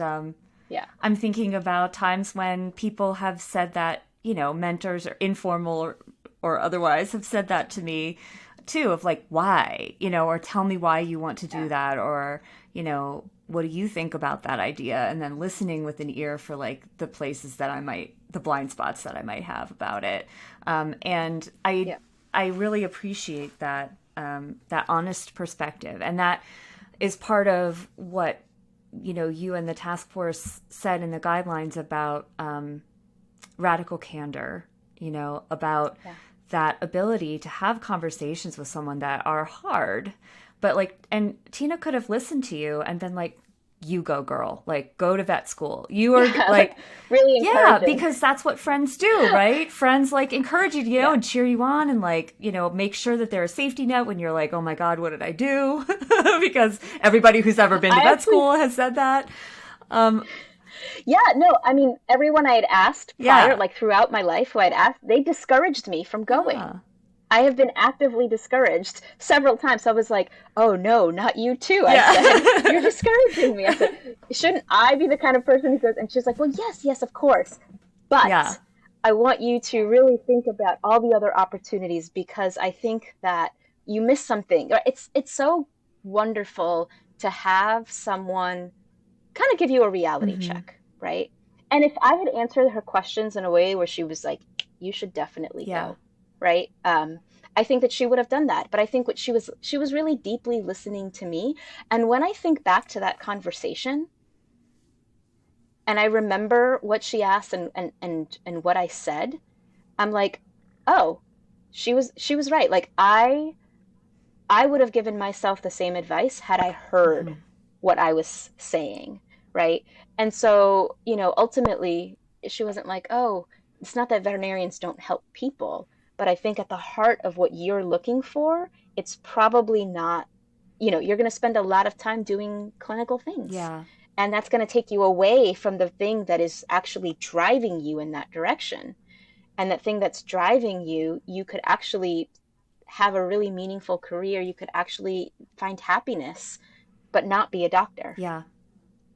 Yeah. I'm thinking about times when people have said that, mentors or informal or otherwise have said that to me too, of like, why, or tell me why you want to do Yeah. that, or, what do you think about that idea? And then listening with an ear for like the blind spots that I might have about it. And Yeah. I really appreciate that honest perspective. And that is part of what, you and the task force said in the guidelines about radical candor, about Yeah. that ability to have conversations with someone that are hard. But like, and Tina could have listened to you and been like, you go, girl, like, go to vet school. You are like, Really yeah, encouraging. because that's what friends do, right? Friends like encourage you, Yeah. and cheer you on, and like, make sure that they're a safety net when you're like, oh my God, what did I do? Because everybody who's ever been to I vet actually, school has said that. Um, yeah, no, I mean, everyone I had asked prior, yeah. like throughout my life who I'd asked, they discouraged me from going. Ah, I have been actively discouraged several times. So I was like, oh no, not you too. I said, you're yeah. discouraging me. I said, shouldn't I be the kind of person who goes? And she's like, well, yes, yes, of course. Yeah. But I want you to really think about all the other opportunities, because I think that you miss something. It's so wonderful to have someone kind of give you a reality Mm-hmm. check, right? And if I had answered her questions in a way where she was like, you should definitely Yeah. go, right? I think that she would have done that. But I think what she was really deeply listening to me. And when I think back to that conversation and I remember what she asked and what I said, I'm like, oh, she was right. Like I would have given myself the same advice had I heard Mm-hmm. what I was saying, right? And so, ultimately, she wasn't like, oh, it's not that veterinarians don't help people, but I think at the heart of what you're looking for, it's probably not, you're going to spend a lot of time doing clinical things. Yeah. And that's going to take you away from the thing that is actually driving you in that direction. And that thing that's driving you, you could actually have a really meaningful career. You could actually find happiness, but not be a doctor. Yeah.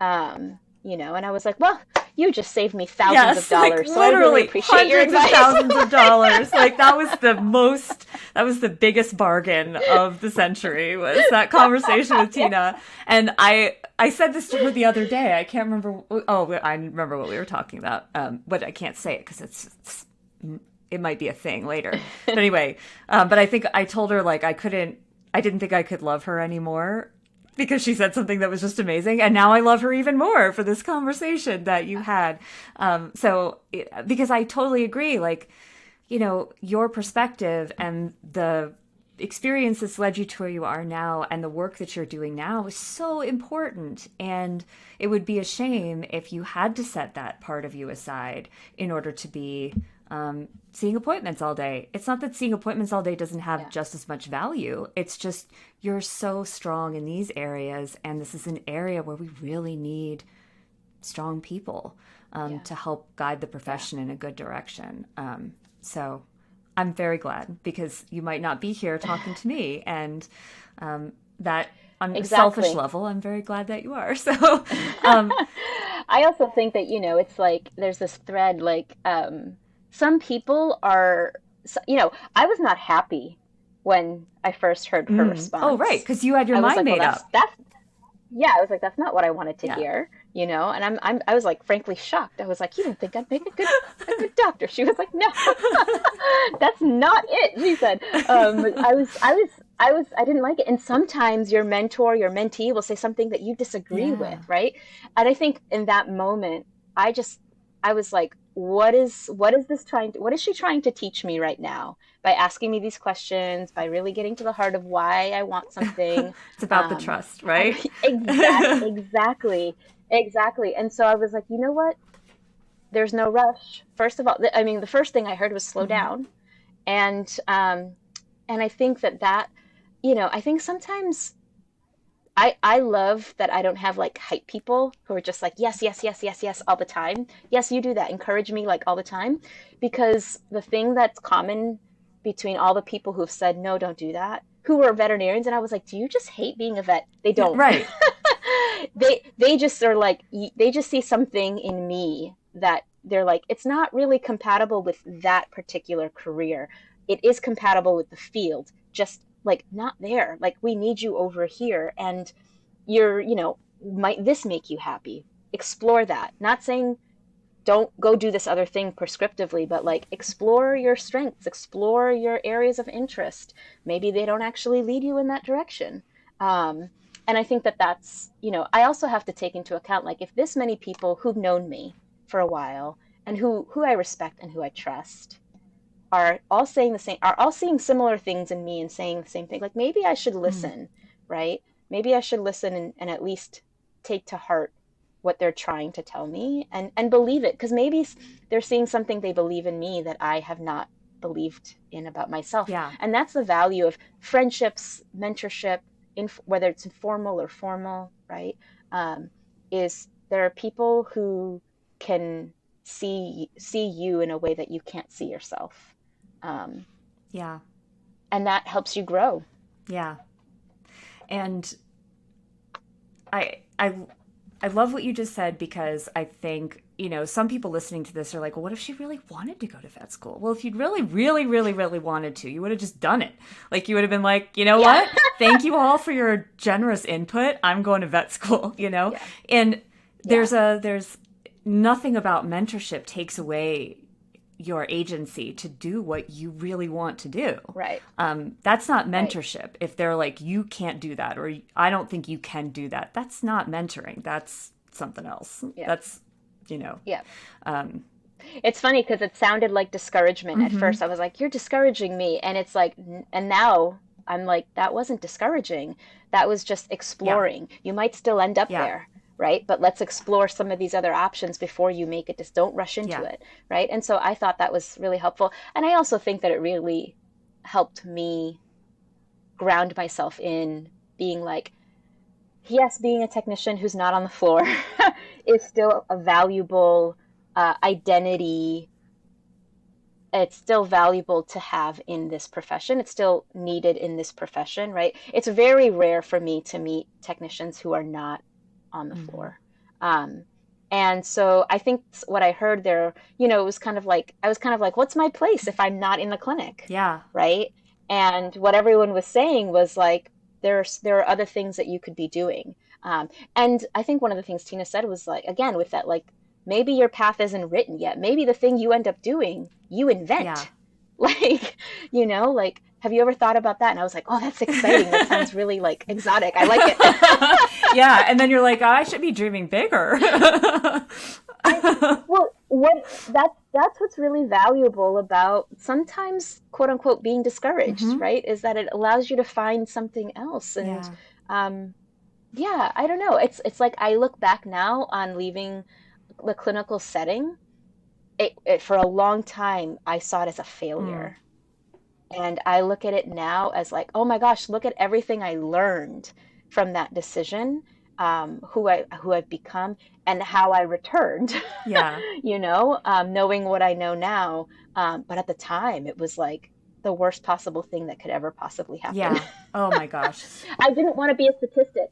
And I was like, well, you just saved me thousands of Yes, like dollars. So I really literally appreciate your hundreds of advice. thousands of dollars. Like that was the biggest bargain of the century was that conversation with Tina. And I said this to her the other day. I can't remember. Oh, I remember what we were talking about. But I can't say it because it might be a thing later. But anyway, but I think I told her like I didn't think I could love her anymore because she said something that was just amazing. And now I love her even more for this conversation that you had. Because I totally agree. Like, your perspective and the experience that's led you to where you are now and the work that you're doing now is so important. And it would be a shame if you had to set that part of you aside in order to be seeing appointments all day. It's not that seeing appointments all day doesn't have just as much value. It's just you're so strong in these areas, and this is an area where we really need strong people to help guide the profession in a good direction. So I'm very glad because you might not be here talking to me, and that on a selfish level, I'm very glad that you are. So I also think that, it's like there's this thread, like some people are, I was not happy when I first heard her oh, right, response. because you had your I was mind like, well, made up. yeah, I was like, that's not what I wanted to Yeah. hear, and I was like, frankly shocked. I was like, you didn't think I'd make a good doctor? She was like, no, that's not it. She said, I didn't like it. And sometimes your mentor, your mentee will say something that you disagree with, Yeah. right? And I think in that moment, I was like, what is what is she trying to teach me right now by asking me these questions, by really getting to the heart of why I want something? It's about the trust, And right? exactly. And so I was like, you know what? There's no rush. First of all, I mean, the first thing I heard was slow Mhm. down, and I think I think sometimes I love that I don't have like hype people who are just like, yes, yes, yes, yes, yes, all the time. Yes, you do that. Encourage me like all the time. Because the thing that's common between all the people who've said, no, don't do that, who are veterinarians, and I was like, do you just hate being a vet? They Yeah, don't. right. They just are like, they just see something in me that they're like, it's not really compatible with that particular career. It is compatible with the field, just like not there. Like we need you over here, and might this make you happy? Explore that. Not saying don't go do this other thing prescriptively, but like explore your strengths, explore your areas of interest. Maybe they don't actually lead you in that direction. Um, and I think that I also have to take into account, like, if this many people who've known me for a while and who I respect and who I trust are all seeing similar things in me and saying the same thing, like maybe I should Mm. listen, right? Maybe I should listen and at least take to heart what they're trying to tell me and believe it, because maybe they're seeing something they believe in me that I have not believed in about myself. Yeah. And that's the value of friendships, mentorship, whether it's informal or formal, right? um, is there are people who can see you in a way that you can't see yourself, um, Yeah. and that helps you grow. Yeah. And I I love what you just said, because I think, some people listening to this are like, well, what if she really wanted to go to vet school? Well, if you'd really, really, really, really wanted to, you would have just done it. Like, you would have been like, you know what? Thank you all for your generous input. I'm going to vet school, Yeah. And there's nothing about mentorship takes away your agency to do what you really want to do. Right. That's not mentorship. Right. If they're like, you can't do that, or I don't think you can do that, that's not mentoring. That's something else. Yeah. That's, Yeah. It's funny because it sounded like discouragement at first. I was like, you're discouraging me. And it's like, and now I'm like, that wasn't discouraging. That was just exploring. Yeah. You might still end up there. Right? But let's explore some of these other options before you make it. Just don't rush into it. Right? And so I thought that was really helpful. And I also think that it really helped me ground myself in being like, yes, being a technician who's not on the floor is still a valuable identity. It's still valuable to have in this profession. It's still needed in this profession, right? It's very rare for me to meet technicians who are not on the floor. And so I think what I heard there, it was kind of like, I was kind of like, what's my place if I'm not in the clinic? Yeah. Right. And what everyone was saying was like, there are other things that you could be doing. And I think one of the things Tina said was like, again, with that, like, maybe your path isn't written yet. Maybe the thing you end up doing, you invent. Yeah. Like, like, have you ever thought about that? And I was like, oh, that's exciting. That sounds really like exotic. I like it. Yeah. And then you're like, oh, I should be dreaming bigger. That's what's really valuable about sometimes, quote unquote, being discouraged, right? Is that it allows you to find something else. And I don't know. It's like I look back now on leaving the clinical setting. It for a long time, I saw it as a failure. And I look at it now as like, oh my gosh, look at everything I learned from that decision, who I've become and how I returned. Yeah. Knowing what I know now. But at the time, it was like the worst possible thing that could ever possibly happen. Yeah. Oh my gosh. I didn't want to be a statistic.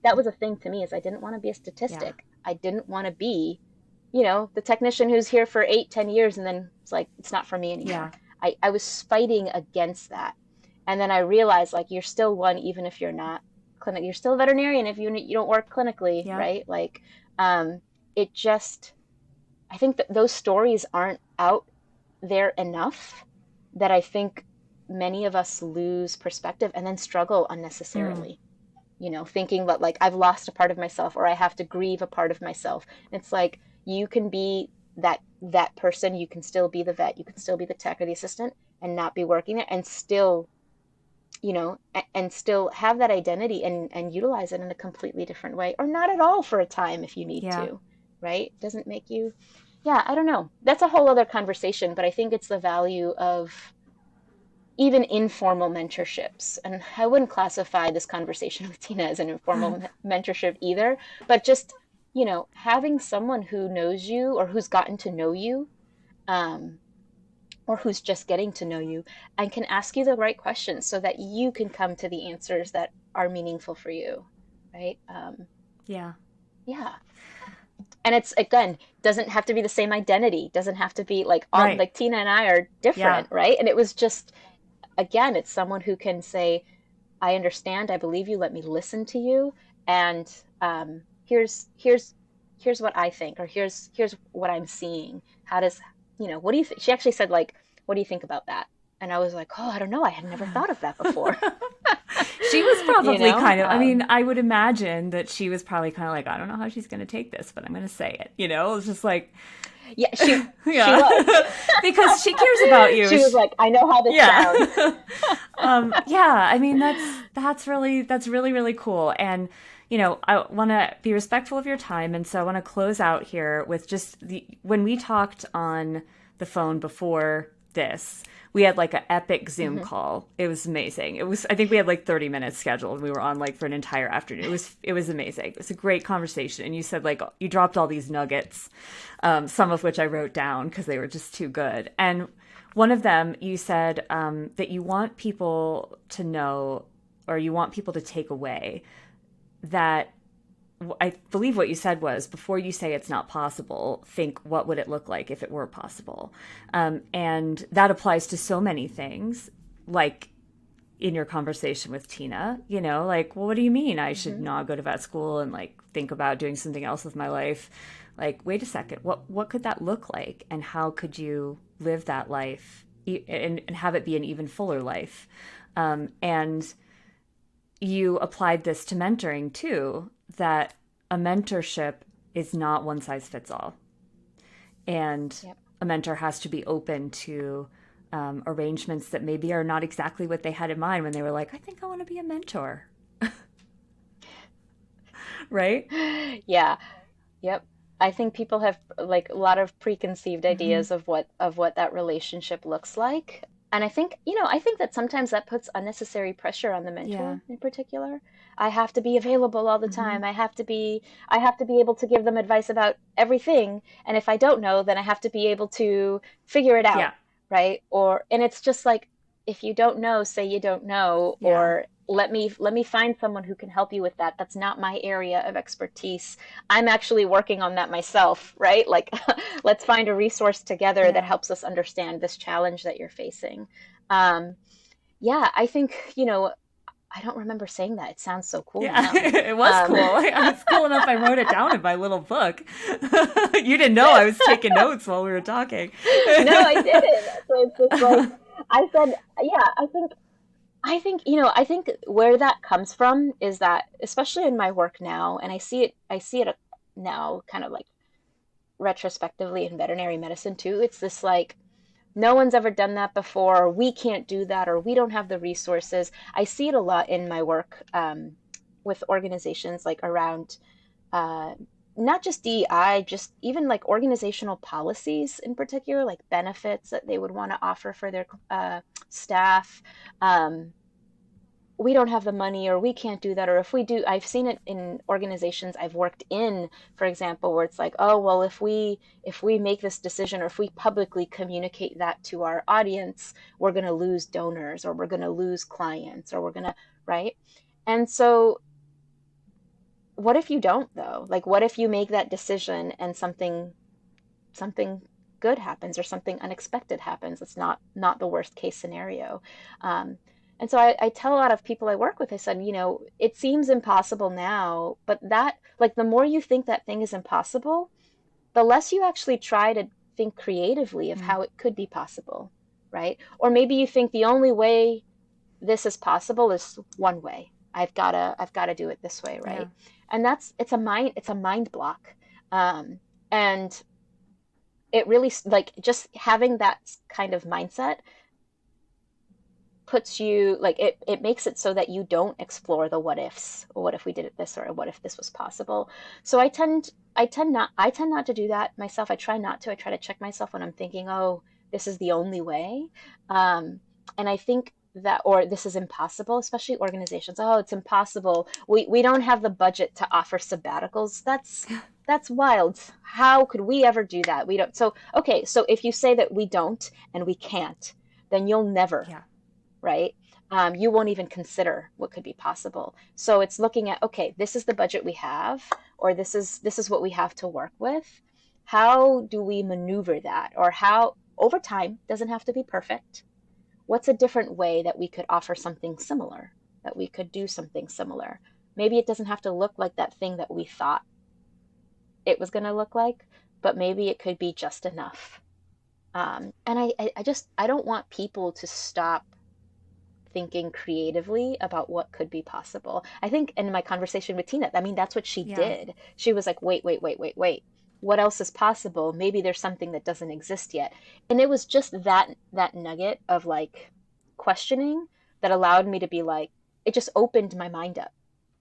That was a thing to me, is I didn't want to be a statistic. Yeah. I didn't want to be, the technician who's here for 8-10 years and then it's like, it's not for me anymore. Yeah. I was fighting against that. And then I realized, like, you're still one, even if you're not clinic, you're still a veterinarian if you don't work clinically, right? Like, I think that those stories aren't out there enough that I think many of us lose perspective and then struggle unnecessarily, thinking that like, I've lost a part of myself or I have to grieve a part of myself. And it's like, you can be that person, you can still be the vet, you can still be the tech or the assistant and not be working there and still, and still have that identity and utilize it in a completely different way, or not at all for a time if you need to, right? Doesn't make you, I don't know. That's a whole other conversation, but I think it's the value of even informal mentorships. And I wouldn't classify this conversation with Tina as an informal mentorship either, but just having someone who knows you or who's gotten to know you, or who's just getting to know you and can ask you the right questions so that you can come to the answers that are meaningful for you. Right. Yeah. And it's, again, doesn't have to be the same identity. Doesn't have to be like, all, like Tina and I are different. Right. And it was just, again, it's someone who can say, I understand. I believe you. Let me listen to you. And, here's what I think, or here's what I'm seeing. How does, what do you think? She actually said, like, what do you think about that? And I was like, oh, I don't know. I had never thought of that before. She was probably kind of, I mean, I would imagine that she was probably kind of like, I don't know how she's going to take this, but I'm going to say it. It's just like, yeah, she was. Because she cares about you. She was like, I know how this sounds. I mean, that's really, really cool. And, I want to be respectful of your time. And so I want to close out here with just when we talked on the phone before this, we had like an epic Zoom call. It was amazing. I think we had like 30 minutes scheduled. We were on like for an entire afternoon. It was amazing. It was a great conversation. And you said like, you dropped all these nuggets, some of which I wrote down because they were just too good. And one of them, you said that you want people to know, or you want people to take away that I believe what you said was, before you say it's not possible, think what would it look like if it were possible. And that applies to so many things, like in your conversation with Tina, like, well, what do you mean I should Mm-hmm. not go to vet school and like think about doing something else with my life? Like, wait a second, what could that look like? And how could you live that life and have it be an even fuller life? And you applied this to mentoring too, that a mentorship is not one size fits all. And Yep. a mentor has to be open to arrangements that maybe are not exactly what they had in mind when they were like, I think I want to be a mentor. Right? Yeah. Yep. I think people have like a lot of preconceived Mm-hmm. ideas of what that relationship looks like. And I think, I think that sometimes that puts unnecessary pressure on the Yeah. mentor in particular. I have to be available all the Mm-hmm. time. I have to be able to give them advice about everything. And if I don't know, then I have to be able to figure it out, Yeah. right? And it's just like, if you don't know, say you don't know, Yeah. or let me find someone who can help you with that. That's not my area of expertise. I'm actually working on that myself, right? Like, let's find a resource together that Yeah. helps us understand this challenge that you're facing. Um, yeah, I think, I don't remember saying that. It sounds so cool Yeah. now. It was Um, cool. It was cool enough I wrote it down in my little book. You didn't know I was taking notes while we were talking. no, I didn't. So it's just like, I said, yeah, I think where that comes from is that, especially in my work now, and I see it now kind of like retrospectively in veterinary medicine too. It's this like, no one's ever done that before, or we can't do that, or we don't have the resources. I see it a lot in my work with organizations like around uh, not just DEI, just even like organizational policies in particular, like benefits that they would want to offer for their staff. Um, we don't have the money, or we can't do that, or if we do, I've seen it in organizations I've worked in, for example, where it's like, oh well, if we make this decision, or if we publicly communicate that to our audience, we're going to lose donors, or we're going to lose clients, or we're going to, right? And so what if you don't, though? Like, what if you make that decision and something good happens, or something unexpected happens? It's not the worst case scenario. Um, and so I tell a lot of people I work with, I said, it seems impossible now, but that, like, the more you think that thing is impossible, the less you actually try to think creatively of Mm. how it could be possible, right? Or maybe you think the only way this is possible is one way. I've got to do it this way, Yeah. right? And it's a mind block. And it really, like, just having that kind of mindset puts you, like, it makes it so that you don't explore the what ifs, or what if we did it this, or what if this was possible. So I tend not to do that myself. I try to check myself when I'm thinking, oh, this is the only way. um, and I think that, or this is impossible, especially organizations, oh, it's impossible, we don't have the budget to offer sabbaticals. That's wild. How could we ever do that? We don't. So okay, so if you say that we don't and we can't, then you'll never, Yeah. right? You won't even consider what could be possible. So it's looking at, okay, this is the budget we have, or this is what we have to work with. How do we maneuver that? Or how, over time, doesn't have to be perfect. What's a different way that we could offer something similar, that we could do something similar? Maybe it doesn't have to look like that thing that we thought it was going to look like, but maybe it could be just enough. And I don't want people to stop thinking creatively about what could be possible. I think in my conversation with Tina, I mean, that's what she Yeah. did. She was like, wait, wait, wait, wait, wait. What else is possible? Maybe there's something that doesn't exist yet. And it was just that nugget of like questioning that allowed me to be like, it just opened my mind up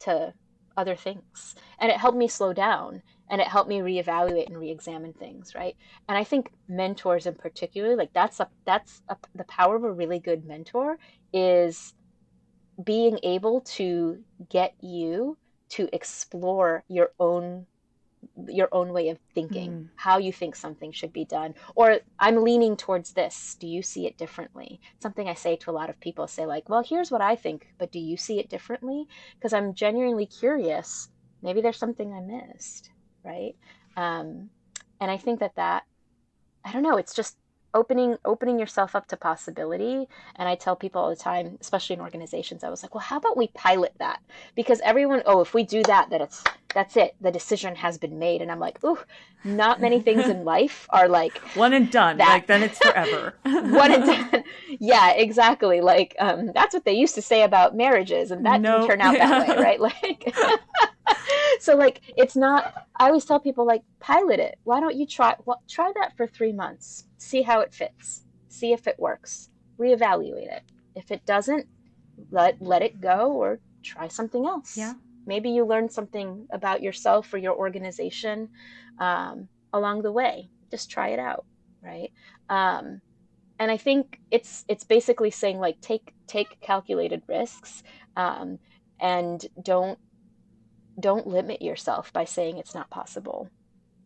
to other things. And it helped me slow down, and it helped me reevaluate and re-examine things, right? And I think mentors in particular, like the power of a really good mentor is being able to get you to explore your own way of thinking, Mm. how you think something should be done. Or, I'm leaning towards this. Do you see it differently? Something I say to a lot of people, say like, well, here's what I think, but do you see it differently? Because I'm genuinely curious maybe there's something I missed, right? Um, and I think that I don't know, it's just opening yourself up to possibility. And I tell people all the time, especially in organizations, I was like, well, how about we pilot that? Because everyone, oh, if we do that, that's it. The decision has been made. And I'm like, ooh, not many things in life are like One and done. that. Like then it's forever. One and done. Yeah, exactly. Like that's what they used to say about marriages, and that didn't No. turn out that way, right? Like so like it's not, I always tell people like pilot it. Why don't you try that for 3 months? See how it fits. See if it works. Reevaluate it. If it doesn't, let it go or try something else. Yeah. Maybe you learn something about yourself or your organization along the way. Just try it out, right? Um, and I think it's basically saying like take calculated risks, um, and don't limit yourself by saying it's not possible.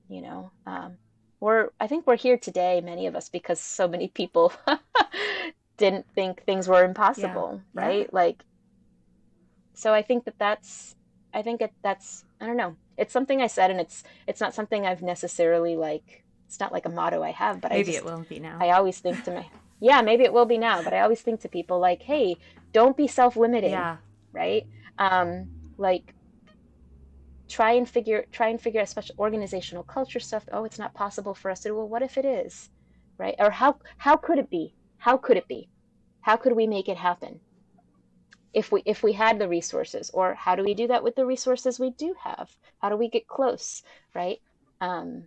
You know, I think we're here today, many of us, because so many people didn't think things were Yeah. impossible, Yeah. right? Like, so I think that's I don't know. It's something I said, and it's not something I've necessarily like. It's not like a motto I have, but Maybe it won't be now. I always think to my, yeah, maybe it will be now, but I always think to people like, hey, don't be self-limiting, Yeah. right? Like try and figure out special organizational culture stuff. Oh, it's not possible for us to do. Well, what if it is, right? Or how could it be? How could it be? How could we make it happen if we had the resources? Or how do we do that with the resources we do have? How do we get close, right? Um,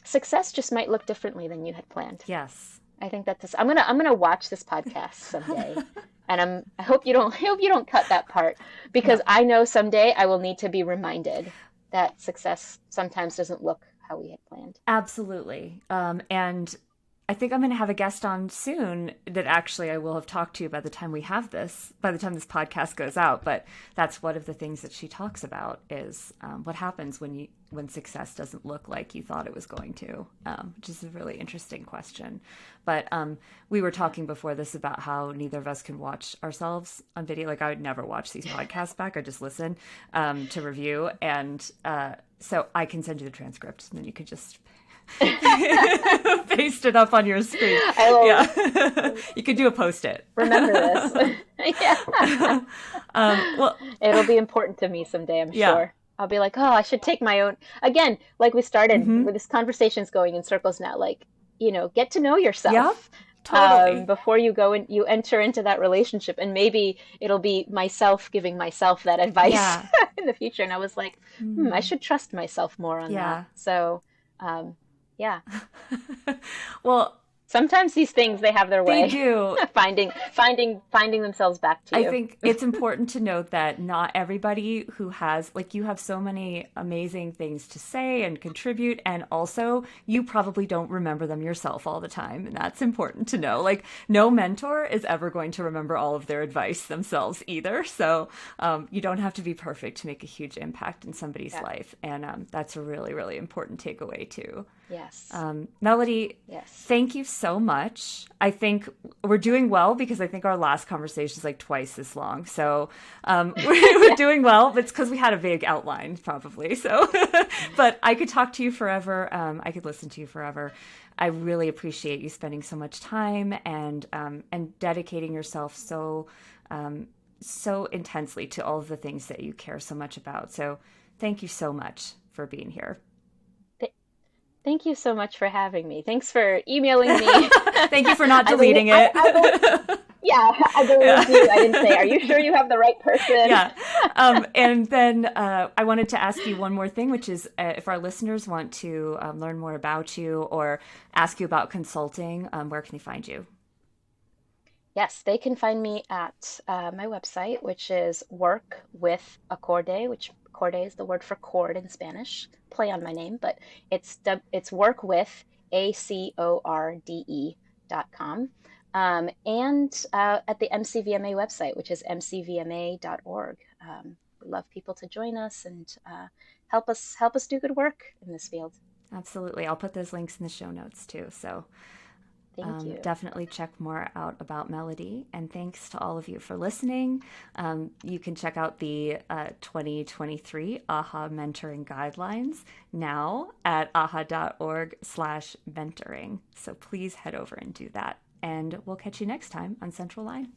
Success just might look differently than you had planned. Yes. I think that this I'm gonna watch this podcast someday, and I hope you don't I hope you don't cut that part, No. because I know someday I will need to be reminded that success sometimes doesn't look how we had planned. Absolutely. And I think I'm going to have a guest on soon that actually I will have talked to by the time by the time this podcast goes out. But that's one of the things that she talks about is what happens when success doesn't look like you thought it was going to, which is a really interesting question. But we were talking before this about how neither of us can watch ourselves on video. Like I would never watch these podcasts back. I just listen to review. And so I can send you the transcript and then you could just paste it up on your screen. I will Yeah. You could do a post-it. remember this. Yeah. Well, It'll be important to me someday, I'm yeah. sure. I'll be like, oh, I should take my own. Again, like we started Hmm. with this conversation's going in circles now. Like, get to know Yep. yourself Totally. before you go and you enter into that relationship. And maybe it'll be myself giving myself that advice Yeah. in the future. And I was like, I Mm. should trust myself more on that. Yeah. So, um, yeah, Well, sometimes these things they have their they way, do. finding themselves back to I you. think it's important to note that not everybody who has, like, you have so many amazing things to say and contribute, and also you probably don't remember them yourself all the time. And that's important to know. Like, no mentor is ever going to remember all of their advice themselves either. So you don't have to be perfect to make a huge impact in somebody's Yeah. life. And that's a really, really important takeaway, too. Yes. Melody, Yes. thank you so much. I think we're doing well because I think our last conversation is like twice this long. So we're Yeah. doing well, but it's because we had a vague outline, probably. So, but I could talk to you forever. I could listen to you forever. I really appreciate you spending so much time and dedicating yourself so intensely to all of the things that you care so much about. So, thank you so much for being here. Th- Thank you so much for having me. Thanks for emailing me. Thank you for not I believe, deleting it. yeah, I believe Yeah. you. I didn't say, are you sure you have the right person? Yeah. And then I wanted to ask you one more thing, which is if our listeners want to learn more about you or ask you about consulting, where can they find you? Yes, they can find me at my website, which is Work with Acorde, which Acorde is the word for cord in Spanish. Play on my name, but it's work with ACORDE.com. And at the MCVMA website, which is mcvma.org. We love people to join us and help us do good work in this field. Absolutely. I'll put those links in the show notes too. So Thank you. Definitely check more out about Melody. And thanks to all of you for listening. You can check out the 2023 AAHA Mentoring Guidelines now at aha.org/mentoring. So please head over and do that. And we'll catch you next time on Central Line.